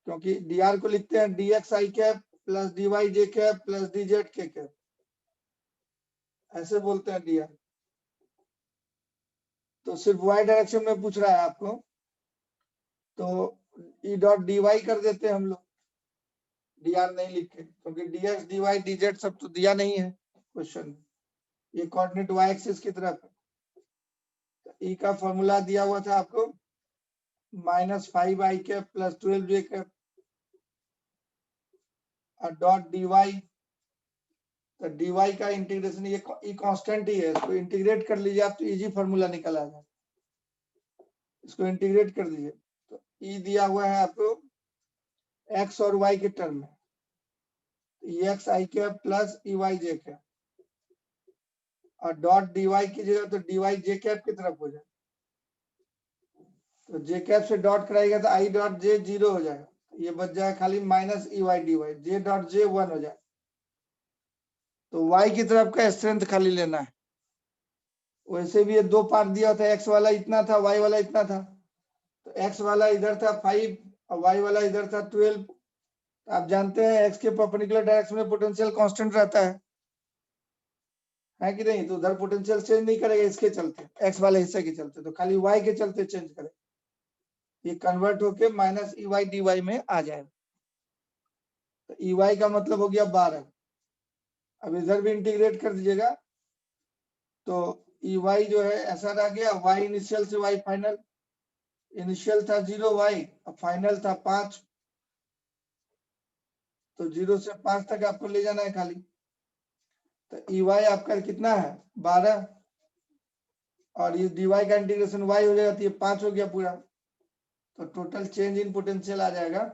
क्योंकि डी आर को लिखते हैं डी एक्स आई कैप प्लस डी वाई जे कैप प्लस डी जेड के कैप, ऐसे बोलते हैं डी आर। तो सिर्फ वाई डायरेक्शन में पूछ रहा है आपको, तो ई डॉट डी वाई कर देते हैं हम लोग, डी आर नहीं लिखे, क्योंकि D X D Y D Z सब तो दिया नहीं है क्वेश्चन में। ये कोऑर्डिनेट वाई एक्सिस की तरफ है। तो ई का फॉर्मूला दिया हुआ था आपको -5 आई कैप प्लस 12 जे कैप और डॉट डी वाई। तो डी वाई का इंटीग्रेशन, ये कांस्टेंट ही है, इसको इंटीग्रेट कर लीजिए आप तो इजी फॉर्मूला निकल आएगा। इसको इंटीग्रेट कर दीजिए तो ई दिया हुआ है आपको एक्स और वाई के टर्म में, ई एक्स आई कैप प्लस ई वाई जे कैप और डॉट डी वाई कीजिएगा तो डी वाई जे कैप की तरफ हो जाए। तो जे कैप से डॉट कराएगा तो आई डॉट जे 0 हो जाएगा, ये बच जाए खाली minus E Y D Y, J dot J 1 हो जाए। तो वाई की तरफ का स्ट्रेंथ खाली लेना है। वैसे भी ये दो पार्ट दिया था, एक्स वाला इतना था, वाई वाला इतना था। तो एक्स वाला इधर था 5 और वाई वाला इधर था 12। आप जानते हैं एक्स के परपेंडिकुलर डायरेक्शन में पोटेंशियल कांस्टेंट रहता है कि नहीं। तो उधर पोटेंशियल चेंज नहीं करेगा इसके चलते, एक्स वाले हिस्से के चलते, तो खाली वाई के चलते चेंज करे, ये कन्वर्ट होके minus E Y D Y में आ जाएगा। तो ई वाई का मतलब हो गया 12। अब इधर भी इंटीग्रेट कर दीजिएगा तो ई वाई जो है ऐसा रह गया, वाई इनिशियल से वाई फाइनल। इनिशियल था 0 वाई और फाइनल था 5, तो 0 से 5 तक आपको ले जाना है खाली। तो ई वाई आपका कितना है 12, और ये डी वाई का इंटीग्रेशन वाई हो जाएगा तो ये 5 हो गया पूरा। तो टोटल चेंज इन पोटेंशियल आ जाएगा।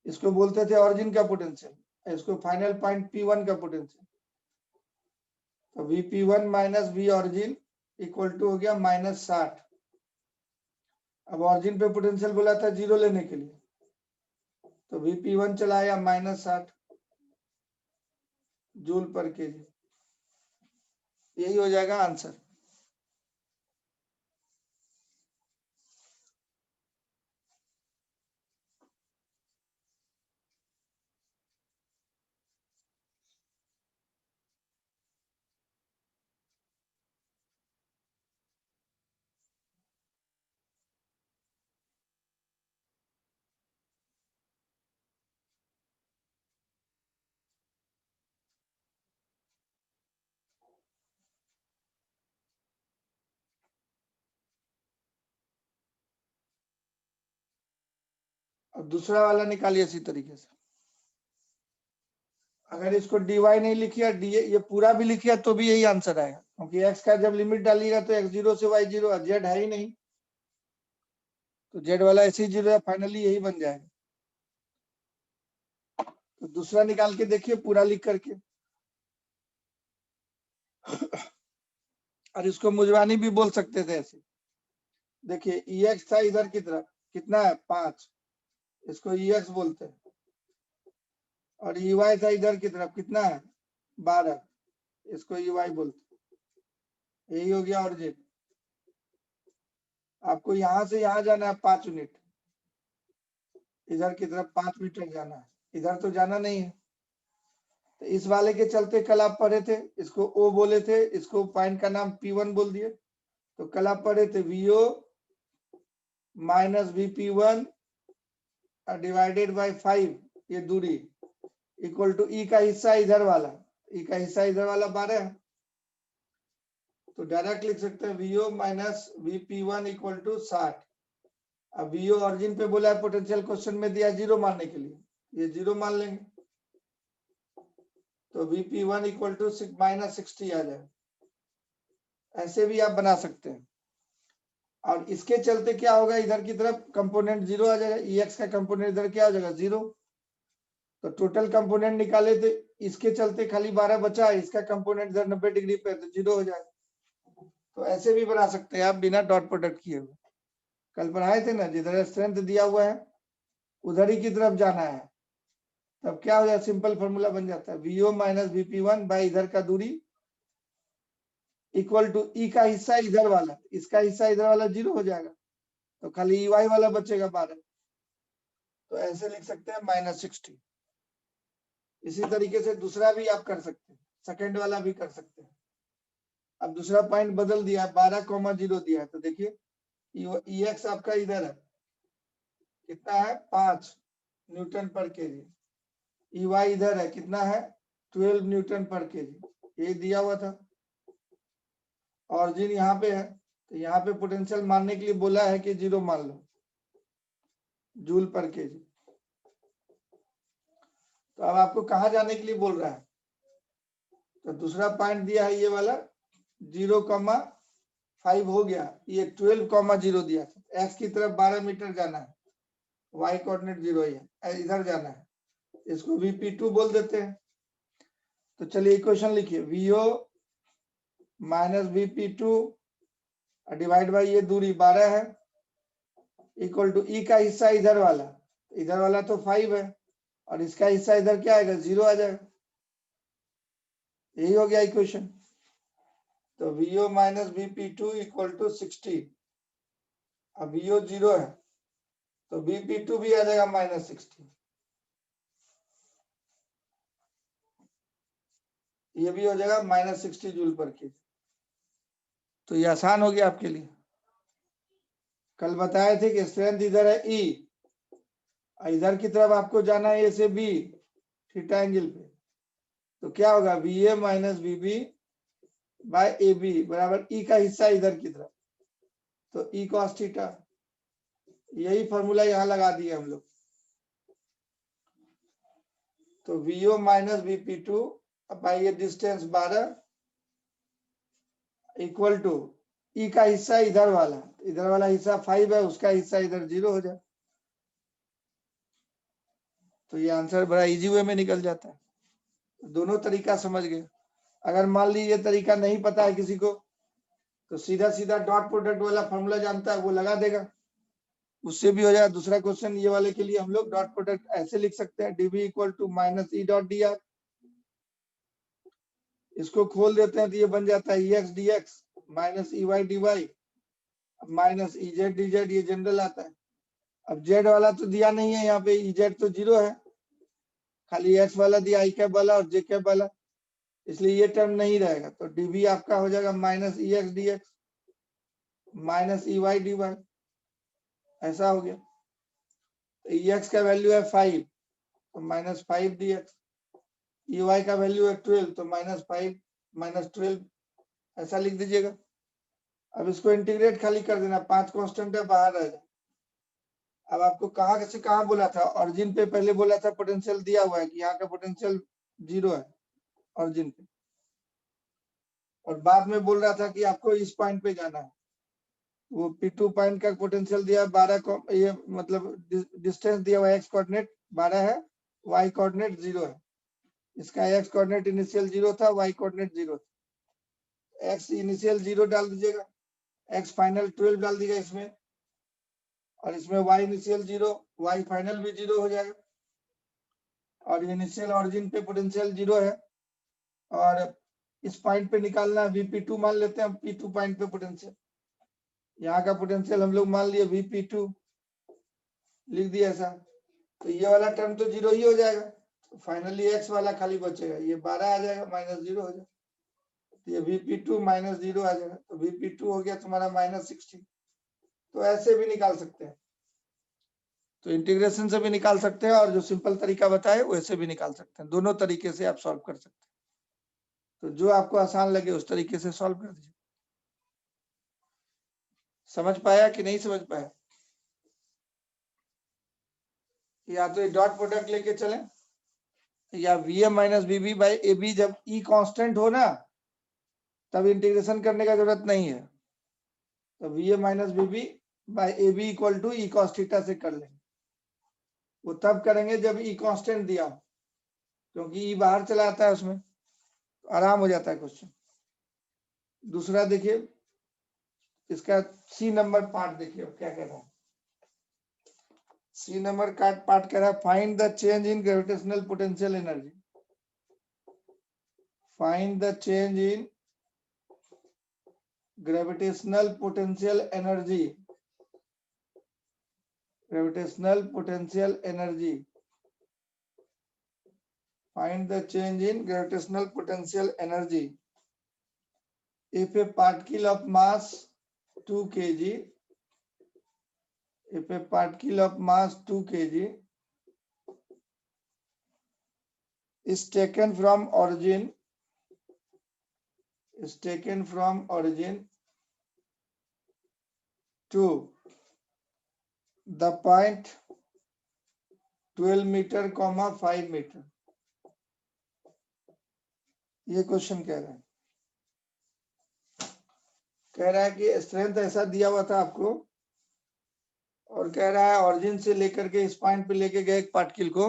इसको बोलते थे ऑरिजिन का पोटेंशियल, इसको फाइनल पॉइंट P1 का पोटेंशियल। तो Vp1 minus V origin equal to हो गया -60। अब ऑरिजिन पे पोटेंशियल बोला था 0 लेने के लिए, तो Vp1 चला आया -60 जूल पर केजी। यही हो जाएगा आंसर। अब दूसरा वाला निकालिए इसी तरीके से। अगर इसको dy नहीं लिखिए, ये पूरा भी लिखिए तो भी यही आंसर आएगा, क्योंकि x का जब लिमिट डालिएगा तो x0 से y0, z है ही नहीं, तो z वाला ऐसे ही 0 है, फाइनली यही बन जाएगा। तो दूसरा निकाल के देखिए पूरा लिख करके। और इसको मुजवानी भी बोल सकते थे ऐसे। देखिए ex था इधर की तरफ, कितना है 5, इसको ex बोलते हैं। और ey था इधर की तरफ, कितना है 12, इसको ey बोलते हैं। यही हो गया और z। आपको यहां से यहां जाना है 5 यूनिट, इधर की तरफ 5 मीटर जाना है, इधर तो जाना नहीं है। तो इस वाले के चलते कल आप पढ़े थे, इसको O बोले थे, इसको पॉइंट का नाम P1 बोल दिए। तो कल आप पढ़े थे VO minus VP1 divided by 5, ये दूरी इक्वल टू E का हिस्सा इधर वाला, E का हिस्सा इधर वाला 12 है। तो डायरेक्ट लिख सकते हैं VO minus VP1 equal to 60। अब VO ऑरिजिन पे बोला है, पोटेंशियल क्वेश्चन में दिया 0 मानने के लिए, ये 0 मान लेंगे, तो VP1 इक्वल टू माइनस 60 आ जाए। ऐसे भी आप बना सकते हैं। और इसके चलते क्या होगा, इधर की तरफ कंपोनेंट 0 आ जाएगा, EX का कंपोनेंट इधर क्या हो जाएगा 0। तो टोटल कंपोनेंट निकाले थे, इसके चलते खाली 12 बचा है, इसका कंपोनेंट इधर 90 डिग्री पे तो 0 हो जाएगा। तो ऐसे भी बना सकते हैं आप बिना डॉट प्रोडक्ट किए हुए। कल पढ़ाए थे ना, जिधर स्ट्रेंथ दिया हुआ है उधर ही की तरफ जाना है, तब क्या हो जाए, सिंपल फॉर्मूला बन जाता है VO माइनस VP1 बाई इधर का दूरी इक्वल टू E का हिस्सा इधर वाला, इसका हिस्सा इधर वाला 0 हो जाएगा, तो खाली EY वाला बचेगा 12। तो ऐसे लिख सकते हैं माइनस 60। इसी तरीके से दूसरा भी आप कर सकते हैं, सेकंड वाला भी कर सकते हैं। अब दूसरा पॉइंट बदल दिया, 12,0 दिया है, तो देखिए EX आपका इधर है, कितना है 5 न्यूटन पर केजी, EY इधर है, कितना है 12 न्यूटन पर केजी, ये दिया हुआ था। ऑरिजिन यहाँ पे है, तो यहाँ पे पोटेंशियल मानने के लिए बोला है कि 0 मान लो, जूल पर केजी। तो अब आपको कहाँ जाने के लिए बोल रहा है, तो दूसरा पॉइंट दिया है ये वाला 0,5 हो गया, ये 12,0 दिया था। x की तरफ 12 मीटर जाना है, y कोऑर्डिनेट 0 ही है, इधर जाना है, इसको VP2 बोल देते हैं। तो चलिए इक्वेशन लिखिए, VO minus VP2 divide by ये दूरी 12 है इक्वल टू E का हिस्सा इधर वाला तो 5 है, और इसका हिस्सा इधर क्या आएगा 0 आ जाएगा। यही हो गया इक्वेशन। तो VO minus VP2 equal to 60। अब VO 0 है तो VP2 भी आ जाएगा माइनस 60, ये भी हो जाएगा माइनस 60 जूल पर केजी। तो ये आसान हो गया आपके लिए। कल बताए थे कि स्ट्रेंथ इधर है E, इधर की तरफ आपको जाना है A से B थीटा एंगल पे, तो क्या होगा VA minus VB by AB बराबर E का हिस्सा इधर की तरफ, तो E cos थीटा। यही फॉर्मूला यहाँ लगा दिए हम लोग। तो VO माइनस VP2 बाई ये डिस्टेंस 12 इक्वल टू E का हिस्सा इधर वाला हिस्सा 5 है, उसका हिस्सा इधर 0 हो जाए। तो ये आंसर बड़ा इजी वे में निकल जाता है। दोनों तरीका समझ गए। अगर मान ली ये तरीका नहीं पता है किसी को, तो सीधा सीधा डॉट प्रोडक्ट वाला फॉर्मूला जानता है वो लगा देगा, उससे भी हो जाएगा। दूसरा क्वेश्चन ये वाले के लिए हम लोग डॉट प्रोडक्ट ऐसे लिख सकते हैं, dv equal to minus E dot D R. इसको खोल देते हैं तो ये बन जाता है ex dx minus ey dy minus ez dz, ये जनरल आता है। अब z वाला तो दिया नहीं है, यहाँ पे ez तो 0 है, खाली x वाला दिया i कैप वाला और j कैप वाला, इसलिए ये टर्म नहीं रहेगा। तो dv आपका हो जाएगा minus ex dx minus ey dy, ऐसा हो गया। तो ex का वैल्यू है 5 तो माइनस 5 dx, ey का वैल्यू है 12 तो माइनस 5 माइनस 12, ऐसा लिख दीजिएगा। अब इसको इंटीग्रेट खाली कर देना, 5 कांस्टेंट है बाहर रह जाए, अब आपको कहाँ से कहाँ बोला था, ऑरिजिन पे पहले बोला था पोटेंशियल दिया हुआ है कि यहाँ का पोटेंशियल 0 है ऑरिजिन पे, और बाद में बोल रहा था कि आपको इस पॉइंट पे जाना है। वो P2 पॉइंट का पोटेंशियल दिया 12 को, ये मतलब डिस्टेंस दिया हुआ है, एक्स कोऑर्डिनेट 12 है, वाई कोऑर्डिनेट 0 है। इसका एक्स कोऑर्डिनेट इनिशियल 0 था, वाई कोऑर्डिनेट 0 था। एक्स इनिशियल 0 डाल दीजिएगा, एक्स फाइनल 12 डाल दीजिएगा इसमें, और इसमें वाई इनिशियल 0, वाई फाइनल भी 0 हो जाएगा, और इनिशियल ऑरिजिन पे पोटेंशियल 0 है, और इस पॉइंट पे निकालना Vp2 मान लेते हैं हम, P2 पॉइंट पे पोटेंशियल, यहाँ का पोटेंशियल हम लोग मान लिए Vp2 लिख दिया ऐसा, तो ये वाला टर्म तो 0 ही हो जाएगा, तो फाइनली एक्स वाला खाली बचेगा, ये 12 आ जाएगा, -0 हो जाएगा, तो ये Vp2 -0 आ जाएगा, तो Vp2 हो गया तुम्हारा -60। तो ऐसे भी निकाल सकते हैं, तो इंटीग्रेशन से भी निकाल सकते हैं, और जो सिंपल तरीका बताए वैसे भी निकाल सकते हैं, दोनों तरीके से आप सॉल्व कर सकते हैं। तो जो आपको आसान लगे उस तरीके से सॉल्व कर दीजिए। समझ पाया कि नहीं समझ पाया? या तो ये डॉट प्रोडक्ट लेके चलें, या Vm minus Vb by AB, जब E कांस्टेंट हो ना तब इंटीग्रेशन करने का जरूरत नहीं है, तो Vm minus Vb by AB equal to E cos theta से कर लेंगे। वो तब करेंगे जब E कांस्टेंट दिया हो, क्योंकि E बाहर चला आता है उसमें, तो आराम हो जाता है क्वेश्चन। दूसरा देखिए, इसका C नंबर पार्ट देखिए क्या कह रहा है। C नंबर पार्ट कह रहा है find the change in gravitational potential energy, find the change in gravitational potential energy, gravitational potential energy, find the change in gravitational potential energy if a particle of mass 2 kg, if a particle of mass 2 kg is taken from origin, is taken from origin to the point 12 meter, 5 meter। ये क्वेश्चन कह रहा है कि स्ट्रेंथ ऐसा दिया हुआ था आपको, और कह रहा है ऑरिजिन से लेकर के इस पॉइंट पे लेके गए एक पार्टिकल को,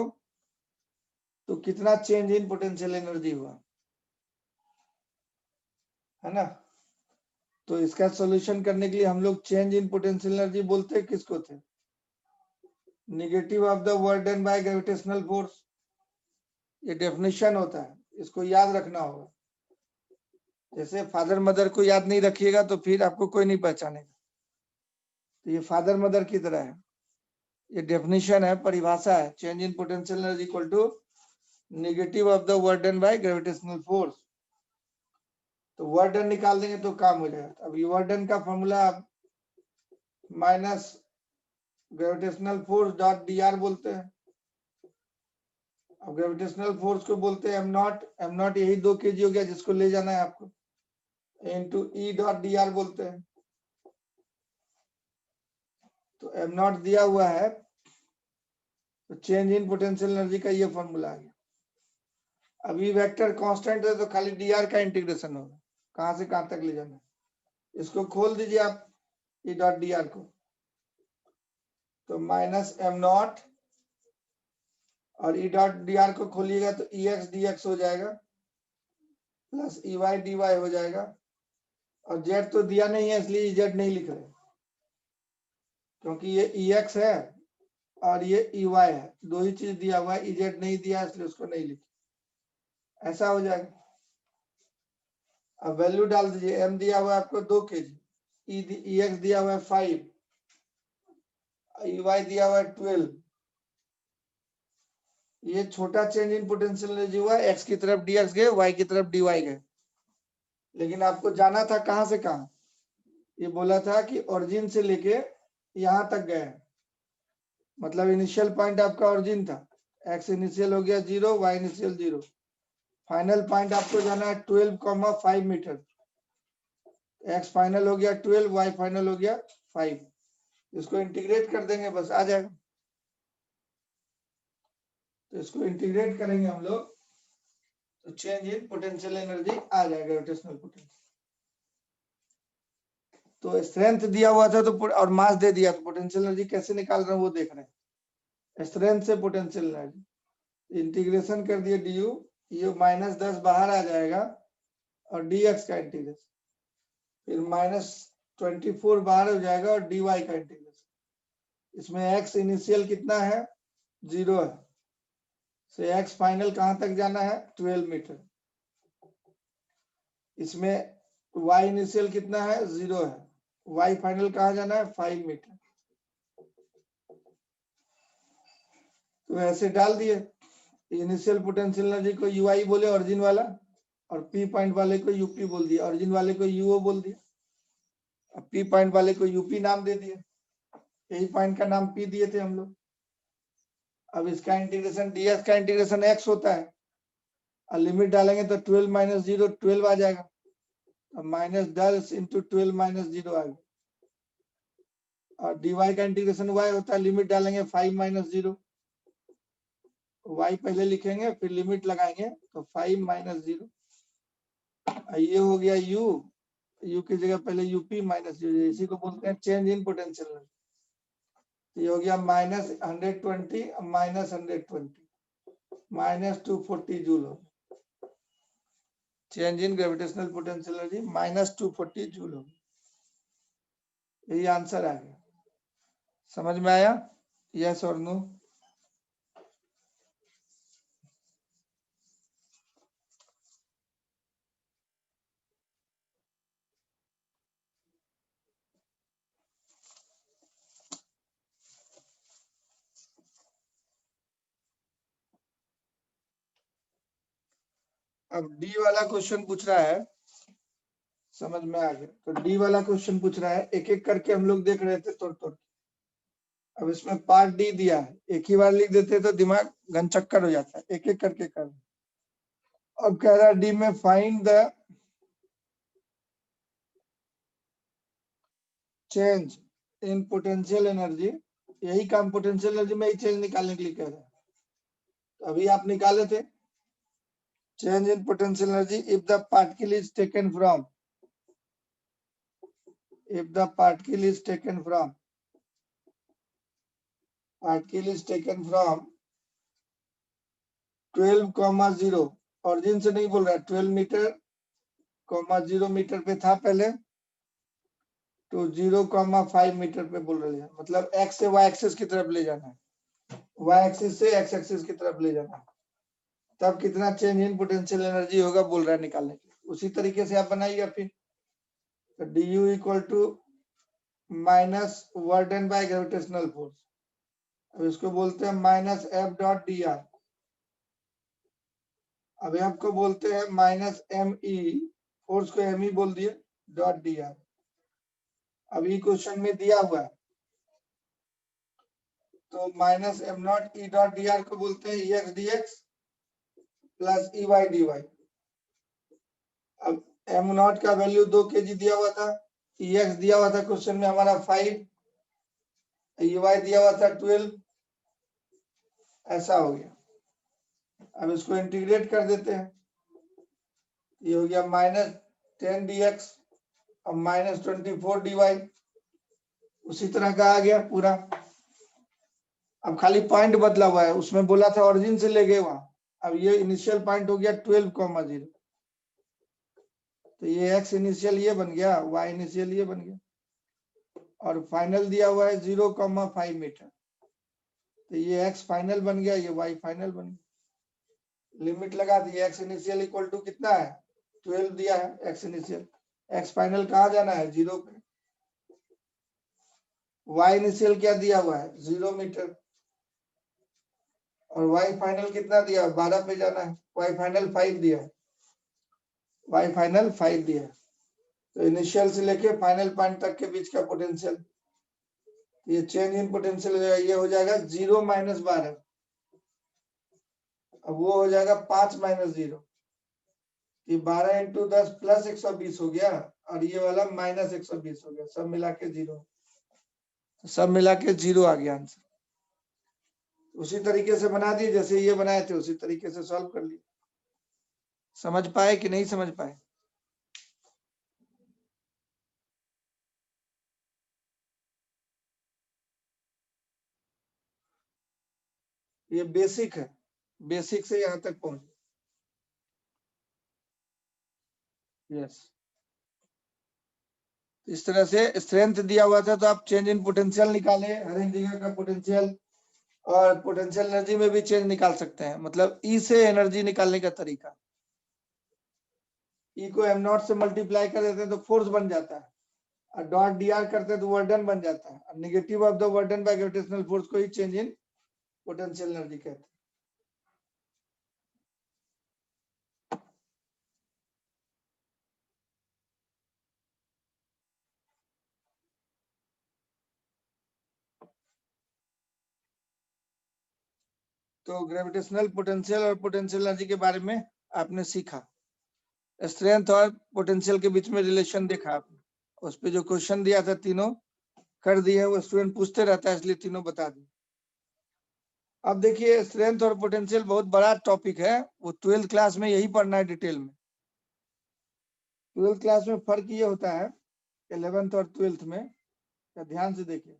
तो कितना चेंज इन पोटेंशियल एनर्जी हुआ, है ना। तो इसका सॉल्यूशन करने के लिए हम लोग चेंज इन पोटेंशियल एनर्जी बोलते किसको थे, negative of the work done by gravitational force. ये डेफिनेशन होता है, इसको याद रखना होगा। जैसे फादर मदर को याद नहीं रखिएगा तो फिर आपको कोई नहीं पहचानेगा, तो ये फादर मदर की तरह है, ये डेफिनेशन है, परिभाषा है। Change in potential energy equal to negative of the work done by gravitational force. तो वर्क डन निकाल देंगे तो काम हो जाएगा। अब ये वर्क डन का formula minus gravitational force dot dr बोलते हैं। अब ग्रेविटेशनल फोर्स को बोलते हैं m नॉट यही 2 kg हो गया जिसको ले जाना है आपको, इनटू E डॉट dr बोलते हैं। तो m नॉट दिया हुआ है, तो चेंज इन पोटेंशियल एनर्जी का ये फॉर्मूला आ गया। अब ये वेक्टर कांस्टेंट है तो खाली dr का इंटीग्रेशन होगा, कहां से कहां तक ले जाना है। इसको खोल दीजिए आप E डॉट dr को, तो माइनस m नॉट, और E डॉट dr को खोलिएगा तो ex dx हो जाएगा, प्लस ey dy हो जाएगा, और z तो दिया नहीं है इसलिए z नहीं लिख रहे, क्योंकि ये ex है और ये ey है, दो ही चीज दिया हुआ है, ez नहीं दिया इसलिए उसको नहीं लिखे, ऐसा हो जाएगा। अब वैल्यू डाल दीजिए, m दिया हुआ है आपको 2 kg, ex दिया हुआ है 5, ey दिया हुआ है 12। ये छोटा चेंज इन पोटेंशियल एनर्जी हुआ, x की तरफ dx गए, y की तरफ dy गए, लेकिन आपको जाना था कहां से कहां। ये बोला था कि ओरिजिन से लेके यहां तक गए, मतलब इनिशियल पॉइंट आपका ओरिजिन था, x इनिशियल हो गया 0, y इनिशियल 0, फाइनल पॉइंट आपको जाना है 12,5 मीटर, x फाइनल हो गया 12, y फाइनल हो गया 5। इसको इंटीग्रेट कर देंगे बस आ जाएगा। तो इसको इंटीग्रेट करेंगे हम लोग तो चेंज इन पोटेंशियल एनर्जी आ जाएगा, ग्रेविटेशनल पोटेंशियल। तो स्ट्रेंथ दिया हुआ था तो और मास दे दिया, तो पोटेंशियल एनर्जी कैसे निकाल रहे हैं वो देख रहे हैं। स्ट्रेंथ से पोटेंशियल एनर्जी इंटीग्रेशन कर दिए डी यू, ये -10 बाहर आ जाएगा और dx का इंटीग्रेशन, फिर -24 बाहर हो जाएगा और dy का इंटीग्रेशन। इसमें x इनिशियल कितना है 0 है, से x फाइनल कहां तक जाना है 12 मीटर। इसमें y इनिशियल कितना है 0 है, y फाइनल कहां जाना है 5 मीटर। तो ऐसे डाल दिए, इनिशियल पोटेंशियल एनर्जी को ui बोले ओरिजिन वाला, और पी पॉइंट वाले को यूपी बोल दिया, ओरिजिन वाले को यूओ बोल दिया, अब पी पॉइंट वाले को यूपी नाम दे दिए, यही पॉइंट का नाम पी दिए थे हम लोग। अब इसका इंटीग्रेशन ds का इंटीग्रेशन x होता है, और लिमिट डालेंगे तो 12 - 0 12 आ जाएगा, -10 × 12 - 0 आ गया। और dy का इंटीग्रेशन y होता है, लिमिट डालेंगे 5 - 0, y पहले लिखेंगे फिर लिमिट लगाएंगे तो 5 - 0, ये हो गया u की जगह पहले यूपी -0, इसी को बोलते हैं चेंज इन पोटेंशियल एनर्जी। ये हो गया -120 -120 -240 जूल हो गया। Change in gravitational potential energy -240 joule हो गया। यही आंसर आ गया। समझ में आया? यस और नो? अब डी वाला क्वेश्चन पूछ रहा है, समझ में आ गया? तो डी वाला क्वेश्चन पूछ रहा है, एक एक करके हम लोग देख रहे थे तोड़ तोड़। अब इसमें पार्ट डी दिया है, एक ही बार लिख देते तो दिमाग घनचक्कर हो जाता है, एक एक करके कर। अब कह रहा है डी में find the change in potential energy, यही काम पोटेंशियल एनर्जी में ही चेंज निकालने के लिए कह रहा है। तो अभी आप निकाले थे change in potential energy if the particle is taken from 12,0 origin से नहीं बोल रहा है, 12 मीटर 0 मीटर पे था पहले, तो 0,5 मीटर पे बोल रहे हैं, मतलब x से y एक्सिस की तरफ ले जाना है, y एक्सिस से x एक्सिस की तरफ ले जाना है, तब कितना चेंज इन पोटेंशियल एनर्जी होगा बोल रहा है निकालने के लिए। उसी तरीके से आप बनाइएगा फिर, तो du equal to minus work done by gravitational force, अब इसको बोलते हैं -F.dr, अभी आपको बोलते हैं -me, फोर्स को me बोल दिए .dr। अभी क्वेश्चन में दिया हुआ है तो -m0 को बोलते हैं ex dx plus ey dy। अब m0 का वैल्यू 2 kg दिया हुआ था, ex दिया हुआ था क्वेश्चन में हमारा 5, ey दिया हुआ था 12, ऐसा हो गया। अब इसको इंटीग्रेट कर देते हैं, ये हो गया -10 dx और -24 dy, उसी तरह का आ गया पूरा। अब खाली पॉइंट बदला हुआ है, उसमें बोला था ओरिजिन से ले गए वहां, अब ये इनिशियल पॉइंट हो गया 12,0, तो ये x इनिशियल ये बन गया, y इनिशियल ये बन गया, और फाइनल दिया हुआ है 0,5 मीटर, तो ये x फाइनल बन गया, ये y फाइनल बन गया। लिमिट लगा दी, x इनिशियल इक्वल टू कितना है 12 दिया है x इनिशियल, x फाइनल कहाँ जाना है 0 पे, y इनिशियल क्या दिया हुआ है 0 मीटर, और y फाइनल कितना दिया 12 पे जाना है, y फाइनल 5 दिया है, y फाइनल 5 दिया है। तो इनिशियल से लेके फाइनल पॉइंट तक के बीच का पोटेंशियल, ये चेंज इन पोटेंशियल ये हो जाएगा 0 - 12, अब वो हो जाएगा 5 - 0, ये 12 × 10 प्लस 120 हो गया, और ये वाला -120 हो गया, सब मिला के 0, सब मिला के 0 आ गया आंसर। उसी तरीके से बना दिए जैसे ये बनाए थे, उसी तरीके से सॉल्व कर लिए। समझ पाए कि नहीं समझ पाए? ये बेसिक है, बेसिक से यहाँ तक पहुंचे। यस, इस तरह से स्ट्रेंथ दिया हुआ था तो आप चेंज इन पोटेंशियल निकाले, हर एक जगह का पोटेंशियल, और पोटेंशियल एनर्जी में भी चेंज निकाल सकते हैं। मतलब ई से एनर्जी निकालने का तरीका, ई को एम नॉट से मल्टीप्लाई कर देते हैं तो फोर्स बन जाता है, और डॉट डी आर करते हैं तो वर्डन बन जाता है, और negative of the work done by gravitational force को ही चेंज इन पोटेंशियल एनर्जी कहते हैं। तो ग्रेविटेशनल पोटेंशियल और पोटेंशियल एनर्जी के बारे में आपने सीखा, स्ट्रेंथ और पोटेंशियल के बीच में रिलेशन देखा आपने, उस पे जो क्वेश्चन दिया था तीनों कर दिए, वो स्टूडेंट पूछते रहता है इसलिए तीनों बता दिए। अब देखिए स्ट्रेंथ और पोटेंशियल बहुत बड़ा टॉपिक है, वो 12th क्लास में यही पढ़ना है डिटेल में। 12th क्लास में फर्क ये होता है 11th और 12th में, तो ध्यान से देखिए।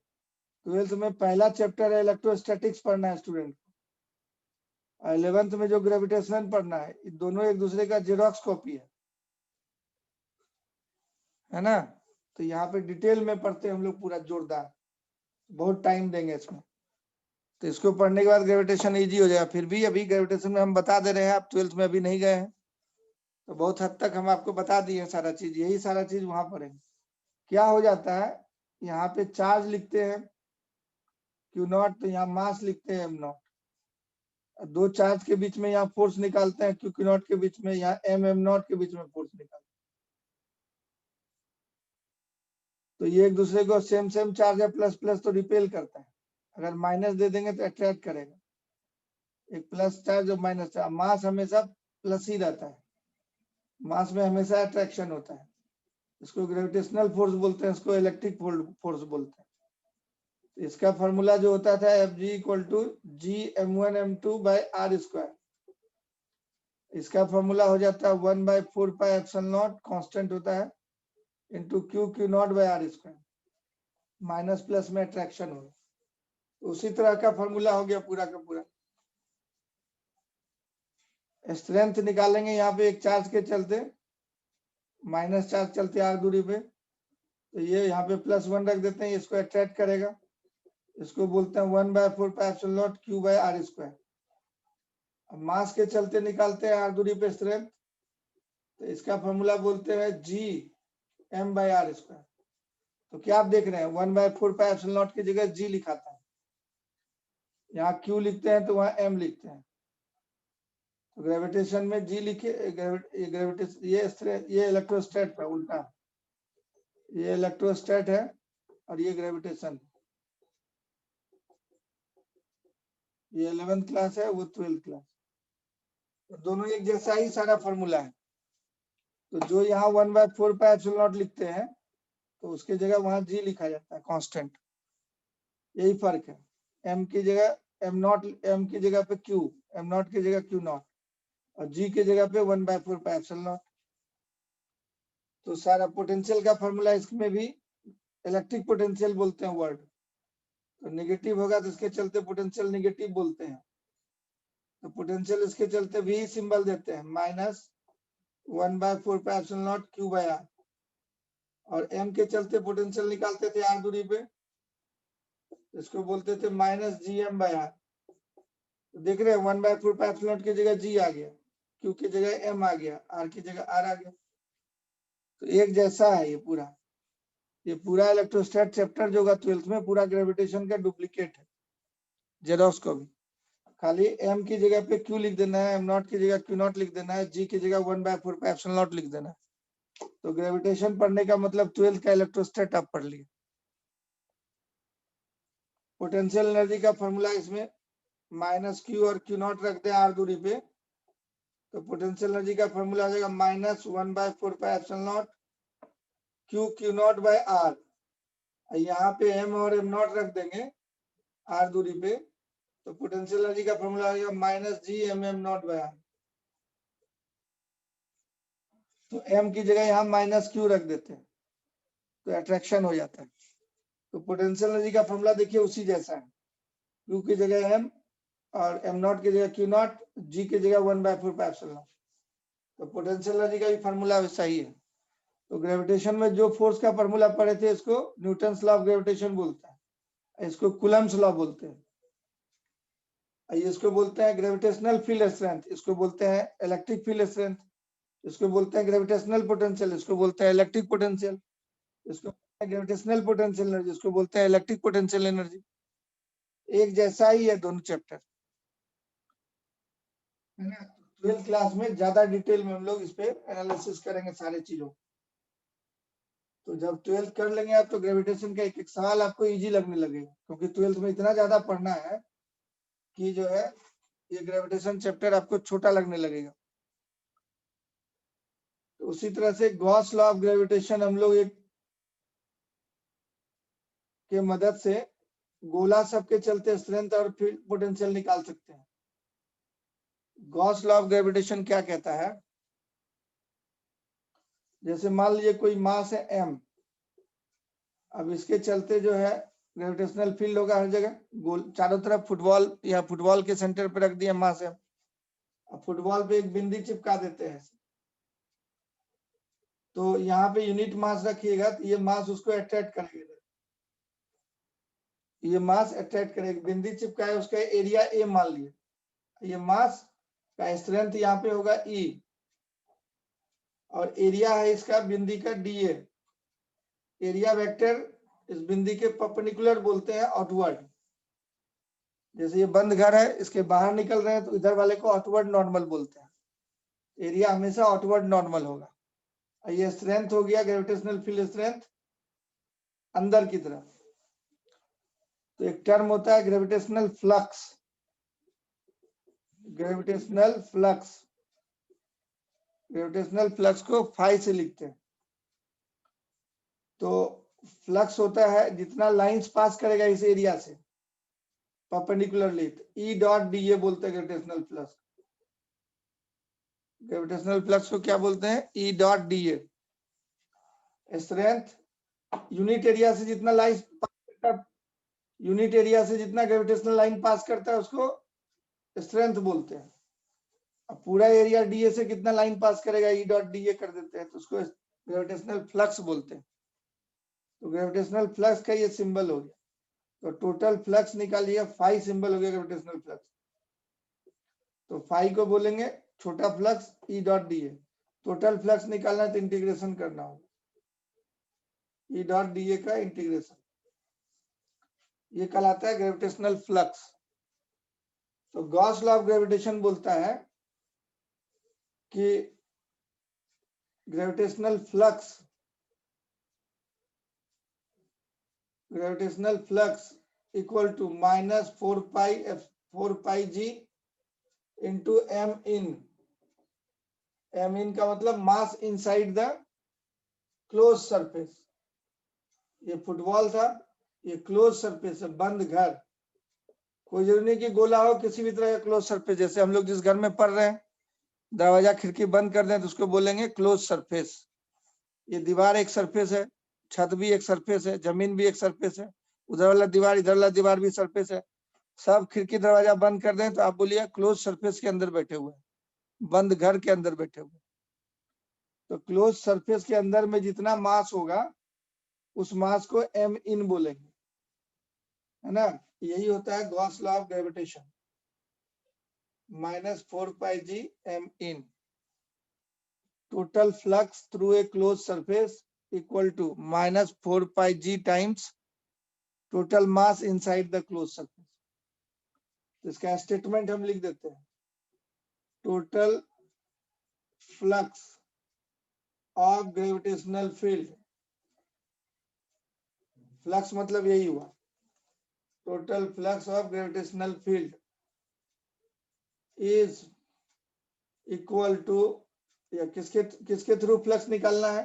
12th में पहला चैप्टर है इलेक्ट्रोस्टैटिक्स पढ़ना है स्टूडेंट को, 11th में जो ग्रेविटेशन पढ़ना है, दोनों एक दूसरे का जेरोक्स कॉपी है ना। तो यहाँ पे डिटेल में पढ़ते हैं हम लोग पूरा जोरदार, बहुत टाइम देंगे इसमें। तो इसको पढ़ने के बाद ग्रेविटेशन इजी हो जाएगा। फिर भी अभी ग्रेविटेशन में हम बता दे रहे हैं, आप 12th में अभी नहीं गए हैं, तो बहुत हद तक हम आपको बता दिए सारा चीज, यही सारा चीज वहां पढ़ेंगे। क्या हो जाता है, यहाँ पे चार्ज लिखते हैं क्यू नॉट, तो यहाँ मास लिखते हैं एम नॉट, दो चार्ज के बीच में यहाँ फोर्स निकालते हैं क्यू क्यू नॉट के बीच में, यहाँ एम एम नॉट के बीच में फोर्स निकालते हैं। तो ये एक दूसरे को सेम सेम चार्ज है, प्लस प्लस तो रिपेल करता है, अगर माइनस दे देंगे तो अट्रैक्ट करेगा। एक प्लस चार्ज और माइनस चार्ज, मास हमेशा प्लस ही रहता है, मास में हमेशा अट्रैक्शन होता है। इसको ग्रेविटेशनल फोर्स बोलते हैं, इसको इलेक्ट्रिक फोर्स बोलते हैं। तो इसका फॉर्मूला जो होता था F G equal to G M one M two by R square, इसका फॉर्मूला हो जाता है 1/4πε0 कांस्टेंट होता है into Q Q not by R square, minus plus में अट्रैक्शन हो। तो उसी तरह का फॉर्मूला हो गया पूरा का पूरा। स्ट्रेंथ निकालेंगे यहाँ पे एक चार्ज के चलते, माइनस चार्ज चलते आर दूरी पे, तो ये यहाँ पे +1 रख देते हैं, इसको अट्रैक्ट करेगा, इसको बोलते हैं 1/4πε0 क्यू बाई आर स्क्वायर। अब मास के चलते निकालते हैं आर दूरी पे स्ट्रेंथ, तो इसका फॉर्मूला बोलते हैं G M by R square. तो क्या आप देख रहे हैं 1/4πε0 की जगह जी लिखा था, यहाँ क्यू लिखते हैं तो वहां एम लिखते हैं। तो ग्रेविटेशन में जी लिखे, ग्रेविटेशन ये इलेक्ट्रोस्टैट है उल्टा, ये इलेक्ट्रोस्टैट है और ये ग्रेविटेशन, ये 11th क्लास है वो 12th क्लास, तो दोनों एक जैसा ही सारा फॉर्मूला है। तो जो यहाँ 1/4πε0 लिखते हैं तो उसके जगह वहां जी लिखा जाता है कांस्टेंट, यही फर्क है। एम की जगह एम नॉट, एम की जगह पे क्यू, एम नॉट की जगह क्यू नॉट, और जी की जगह पे 1/4πε0। तो सारा पोटेंशियल का फॉर्मूला इसमें भी इलेक्ट्रिक पोटेंशियल बोलते हैं वर्ड, तो नेगेटिव होगा तो इसके चलते पोटेंशियल नेगेटिव बोलते हैं। तो पोटेंशियल इसके चलते भी सिंबल देते हैं -1/4πε0 क्यू बाई आर, और एम के चलते पोटेंशियल निकालते थे आर दूरी पे, इसको बोलते थे -GM बाई आर। तो देख रहे हैं 1/4πε0 की जगह जी आ गया, क्यू की जगह एम आ गया, आर की जगह आर आ गया। तो एक जैसा है ये पूरा इलेक्ट्रोस्टैट चैप्टर जो होगा 12th में पूरा ग्रेविटेशन का डुप्लीकेट है, जेरोक्स को भी। खाली एम की जगह पे क्यू लिख देना है, एम नॉट की जगह क्यू नॉट लिख देना है, जी की जगह 1/4πε0 लिख देना है। तो ग्रेविटेशन पढ़ने का मतलब 12th का इलेक्ट्रोस्टैट आप पढ़ लिए। पोटेंशियल एनर्जी का फॉर्मूला इसमें -Q और Q नॉट रख दे आर दूरी पे, तो पोटेंशियल एनर्जी का फॉर्मूला हो जाएगा -1/4πε0 Q Q not by R. यहाँ पे m और m0 रख देंगे r दूरी पे, तो पोटेंशियल एनर्जी का फॉर्मूला आएगा -G(m)m0/r। तो m की जगह यहाँ -q रख देते हैं तो अट्रैक्शन हो जाता है। तो पोटेंशियल एनर्जी का फॉर्मूला देखिए उसी जैसा है, q की जगह m और m0 की जगह q0, g की जगह 1/4πε0। तो पोटेंशियल एनर्जी का भी फॉर्मूला वैसा ही है। तो ग्रेविटेशन में जो फोर्स का फॉर्मूला पढ़े थे इसको न्यूटन्स लॉ ऑफ ग्रेविटेशन बोलता है, इसको कूलम्ब्स लॉ बोलते हैं, इसको बोलते हैं ग्रेविटेशनल फील्ड स्ट्रेंथ, इसको बोलते हैं इलेक्ट्रिक फील्ड स्ट्रेंथ, इसको बोलते हैं ग्रेविटेशनल पोटेंशियल, इसको बोलते हैं इलेक्ट्रिक पोटेंशियल, इसको बोलते हैं ग्रेविटेशनल पोटेंशियल एनर्जी, इसको बोलते हैं इलेक्ट्रिक पोटेंशियल एनर्जी। एक जैसा ही है दोनों चैप्टर, है ना। 12th क्लास में ज्यादा डिटेल में हम लोग इस पे एनालिसिस करेंगे सारे चीजों। तो जब 12th कर लेंगे आप तो ग्रेविटेशन का एक एक सवाल आपको इजी लगने लगेगा, क्योंकि 12th में इतना ज्यादा पढ़ना है कि जो है ये ग्रेविटेशन चैप्टर आपको छोटा लगने लगेगा। तो उसी तरह से गॉस लॉ ऑफ ग्रेविटेशन हम लोग एक के मदद से गोला सबके चलते स्ट्रेंथ और फील्ड पोटेंशियल निकाल सकते हैं। गॉस लॉ ऑफ ग्रेविटेशन क्या कहता है, जैसे मान लीजिए कोई मास है m, अब इसके चलते जो है ग्रेविटेशनल फील्ड होगा हर जगह, गोल चारों तरफ फुटबॉल या फुटबॉल के सेंटर पर रख दिया मास है, अब फुटबॉल पे एक बिंदी चिपका देते हैं, तो यहाँ पे यूनिट मास रखिएगा तो ये मास उसको अट्रैक्ट करेगा, ये मास अट्रैक्ट करेगा, बिंदी चिपका है उसका एरिया ए मान लिया, ये मास का स्ट्रेंथ यहाँ पे होगा E और एरिया है इसका बिंदी का dA। एरिया वेक्टर इस बिंदी के परपेंडिकुलर बोलते हैं आउटवर्ड, जैसे ये बंद घर है इसके बाहर निकल रहे हैं तो इधर वाले को आउटवर्ड नॉर्मल बोलते हैं, एरिया हमेशा आउटवर्ड नॉर्मल होगा। ये स्ट्रेंथ हो गया ग्रेविटेशनल फील्ड स्ट्रेंथ अंदर की तरफ। तो एक टर्म होता है gravitational flux, gravitational flux, gravitational flux को फाई से लिखते हैं। तो फ्लक्स होता है जितना लाइंस पास करेगा इस एरिया से परपेंडिकुलरली, E डॉट dA बोलते हैं ग्रेविटेशनल फ्लक्स। ग्रेविटेशनल फ्लक्स को क्या बोलते हैं, E dot dA। Strength unit area से जितना लाइन पास करता है, यूनिट एरिया से जितना ग्रेविटेशनल लाइन पास करता है उसको स्ट्रेंथ बोलते हैं। अब पूरा एरिया dA से कितना लाइन पास करेगा E डॉट dA कर देते हैं तो उसको ग्रेविटेशनल फ्लक्स बोलते हैं। तो ग्रेविटेशनल फ्लक्स का ये सिंबल हो गया, तो टोटल फ्लक्स निकालिए, फाई सिंबल हो गया ग्रेविटेशनल फ्लक्स। तो फाई को बोलेंगे छोटा flux E dot dA। Total flux निकालना है तो इंटीग्रेशन करना होगा, E डॉट dA का इंटीग्रेशन, ये कहलाता है ग्रेविटेशनल फ्लक्स। तो गॉस लॉ ऑफ ग्रेविटेशन बोलता है कि gravitational flux equal to -4πg into m in का मतलब mass inside the close surface. ये फुटबॉल था, ये क्लोज सरफेस है, बंद घर, कोई जरूरी नहीं कि गोला हो, किसी भी तरह का क्लोज सरफेस। जैसे हम लोग जिस घर में पढ़ रहे हैं दरवाजा खिड़की बंद कर दें तो उसको बोलेंगे क्लोज सरफेस। ये दीवार एक सरफेस है, छत भी एक सरफेस है, जमीन भी एक सरफेस है, उधर वाला दीवार इधर वाला दीवार भी सरफेस है। सब खिड़की दरवाजा बंद कर दें तो आप बोलिए क्लोज सरफेस के अंदर बैठे हुए, बंद घर के अंदर बैठे हुए। तो क्लोज सरफेस के अंदर में जितना मास होगा उस मास को m इन बोलेंगे, है ना। यही होता है Gauss law of gravitation, -4πg m in। Total flux through a close surface equal to -4πg times total mass inside the close surface. इसका स्टेटमेंट हम लिख देते हैं, total flux of gravitational field, flux मतलब यही हुआ, total flux of gravitational field is equal to, या किसके थ्रू फ्लक्स निकालना है,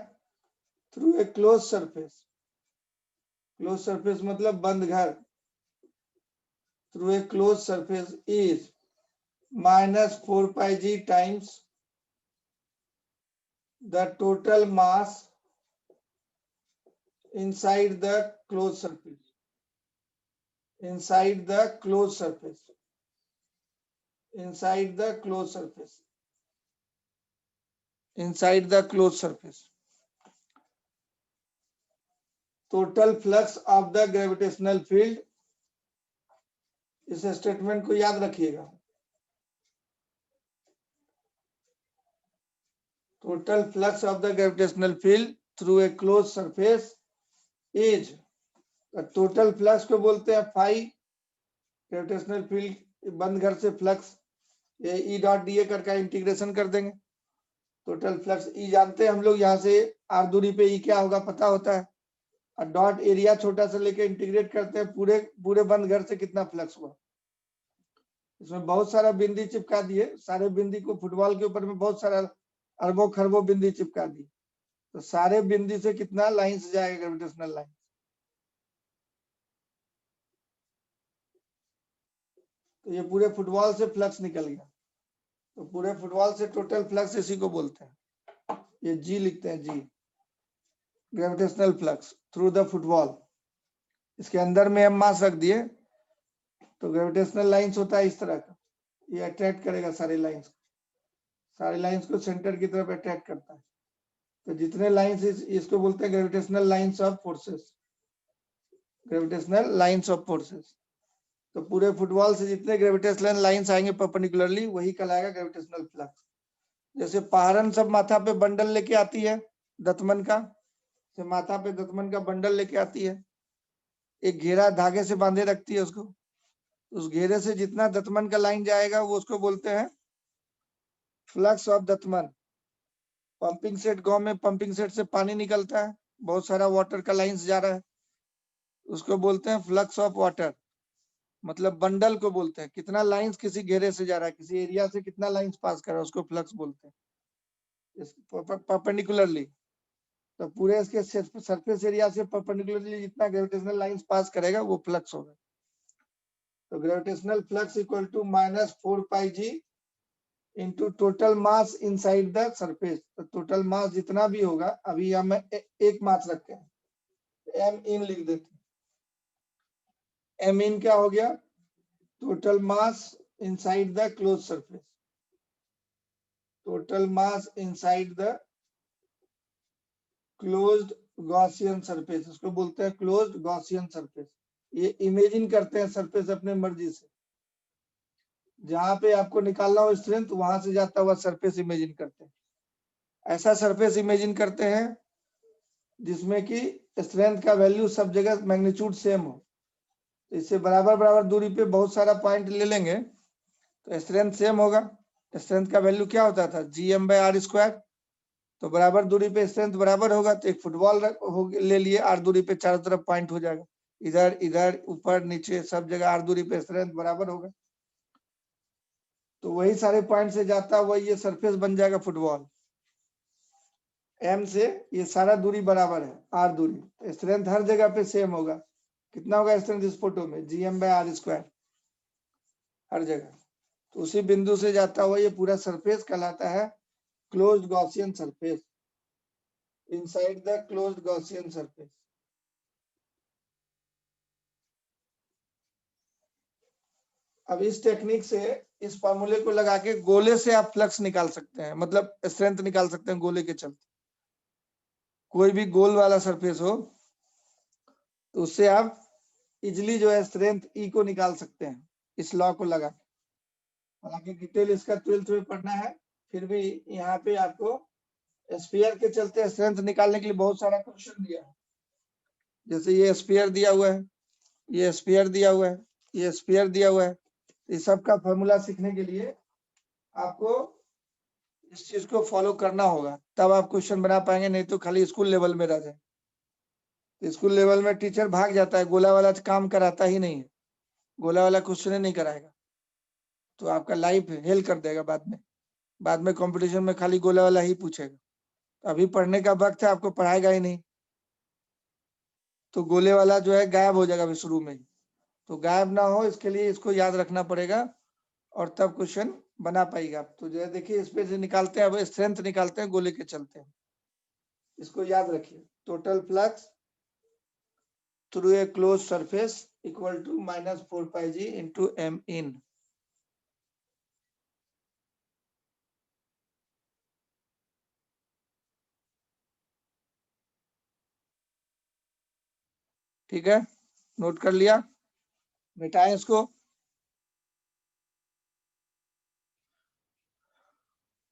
through a close surface. Close surface मतलब बंद घर, through a close surface is -4 pi g times the total mass inside the closed surface. Inside the closed surface. Inside the closed surface. Inside the closed surface. Total flux of the gravitational field. इस स्टेटमेंट को याद रखिएगा. Total flux of the gravitational field through a closed surface is, total flux को बोलते हैं फाई, ग्रेविटेशनल फील्ड बंद घर से फ्लक्स, ये ई डॉट डी ए करके इंटीग्रेशन कर देंगे. टोटल फ्लक्स ई जानते हैं हम लोग, यहाँ से आर दूरी पे ई क्या होगा पता होता है, और डॉट एरिया छोटा सा लेके इंटीग्रेट करते हैं पूरे पूरे बंद घर से कितना फ्लक्स हुआ. इसमें बहुत सारा बिंदी चिपका दिए, सारे बिंदी को फुटबॉल के ऊपर में बहुत सारा अरबों खरबों बिंदी चिपका दी, तो सारे बिंदी से कितना लाइन से जाएगा ग्रेविटेशनल लाइन. तो ये पूरे फुटबॉल से फ्लक्स निकल गया, तो पूरे फुटबॉल से टोटल फ्लक्स इसी को बोलते हैं. ये जी लिखते हैं, G gravitational flux through the football. इसके अंदर में हम मास रख दिए, तो ग्रेविटेशनल लाइंस होता है इस तरह का, ये अट्रैक्ट करेगा सारी लाइंस को सेंटर की तरफ अट्रैक्ट करता है. तो जितने लाइंस इसको बोलते हैं gravitational lines of forces. Gravitational lines of forces. तो पूरे फुटबॉल से जितने ग्रेविटेशनल लाइंस आएंगे परपेंडिकुलरली वही कहलाएगा ग्रेविटेशनल फ्लक्स. जैसे पहाड़न सब माथा पे बंडल लेके आती है दतमन का, से माथा पे दतमन का बंडल लेके आती है, एक घेरा धागे से बांधे रखती है उसको, उस घेरे से जितना दतमन का लाइन जाएगा वो उसको बोलते हैं फ्लक्स ऑफ दतमन. पंपिंग सेट, गांव में पंपिंग सेट से पानी निकलता है, बहुत सारा वाटर का लाइंस जा रहा है, उसको बोलते हैं फ्लक्स ऑफ वाटर. मतलब बंडल को बोलते हैं, कितना लाइंस किसी घेरे से जा रहा है, किसी एरिया से कितना लाइंस पास कर रहा है उसको फ्लक्स बोलते हैं परपेंडिकुलरली. तो पूरे इसके सरफेस एरिया से परपेंडिकुलरली जितना ग्रेविटेशनल लाइंस पास करेगा वो फ्लक्स होगा. तो gravitational flux equal to -4 pi g into total mass inside the surface. तो टोटल मास जितना भी होगा, अभी हम एक मास रखे हैं, एम इन लिख देते हैं. एम इन क्या हो गया, total mass inside the close surface. Total mass inside the closed Gaussian surface, उसको बोलते हैं क्लोज्ड गॉसियन सरफेस. ये इमेजिन करते हैं सरफेस अपने मर्जी से, जहां पे आपको निकालना हो स्ट्रेंथ वहां से जाता हुआ सरफेस इमेजिन करते हैं. ऐसा सरफेस इमेजिन करते हैं जिसमें कि स्ट्रेंथ का वैल्यू सब जगह मैग्नीट्यूड सेम हो. तो इससे बराबर बराबर दूरी पे बहुत सारा पॉइंट ले लेंगे तो स्ट्रेंथ सेम होगा. स्ट्रेंथ का वैल्यू क्या होता था, gm/r². तो बराबर दूरी पे स्ट्रेंथ बराबर होगा, तो एक फुटबॉल ले लिए, आर दूरी पे चारों तरफ पॉइंट हो जाएगा, इधर इधर ऊपर नीचे सब जगह आर दूरी पे स्ट्रेंथ बराबर होगा. तो वही सारे पॉइंट से जाता हुआ ये सरफेस बन जाएगा फुटबॉल. एम से ये सारा दूरी बराबर है, आर दूरी, तो स्ट्रेंथ हर जगह पे सेम होगा. कितना होगा स्ट्रेंथ इस फोटो में, gm/r² हर जगह. तो उसी बिंदु से जाता हुआ ये पूरा सरफेस कहलाता है closed Gaussian surface. Inside the closed Gaussian surface. अब इस टेक्निक से, इस फॉर्मूले को लगा के गोले से आप फ्लक्स निकाल सकते हैं, मतलब स्ट्रेंथ निकाल सकते हैं गोले के चलते. कोई भी गोल वाला सरफेस हो तो उससे आप इजिली जो है स्ट्रेंथ ई को निकाल सकते हैं इस लॉ को लगा के. हालांकि डिटेल इसका 12th में पढ़ना है, फिर भी यहाँ पे आपको स्फीयर के चलते स्ट्रेंथ निकालने के लिए बहुत सारा क्वेश्चन दिया है. जैसे ये स्फीयर दिया हुआ है, ये स्फीयर दिया हुआ है, ये स्फीयर दिया हुआ है. इस सब का फॉर्मूला सीखने के लिए आपको इस चीज को फॉलो करना होगा, तब आप क्वेश्चन बना पाएंगे, नहीं तो खाली स्कूल लेवल में रह जाए. स्कूल लेवल में टीचर भाग जाता है, गोला वाला काम कराता ही नहीं है, गोला वाला क्वेश्चन नहीं कराएगा, तो आपका लाइफ हेल कर देगा बाद में कंपटीशन में खाली गोला वाला ही पूछेगा. तो अभी पढ़ने का वक्त है, आपको पढ़ाएगा ही नहीं. तो गोले वाला जो है गायब हो जाएगा अभी शुरू में। तो गायब ना हो इसके लिए इसको याद रखना पड़ेगा और तब क्वेश्चन बना पाएगा। तो जो है देखिए इस पे से निकालते हैं, अब स्ट्रेंथ निकालते हैं गोले के चलते। इसको याद रखिए, total flux through a close surface equal to -4 pi G into m in। ठीक है, नोट कर लिया, मिटाएं इसको।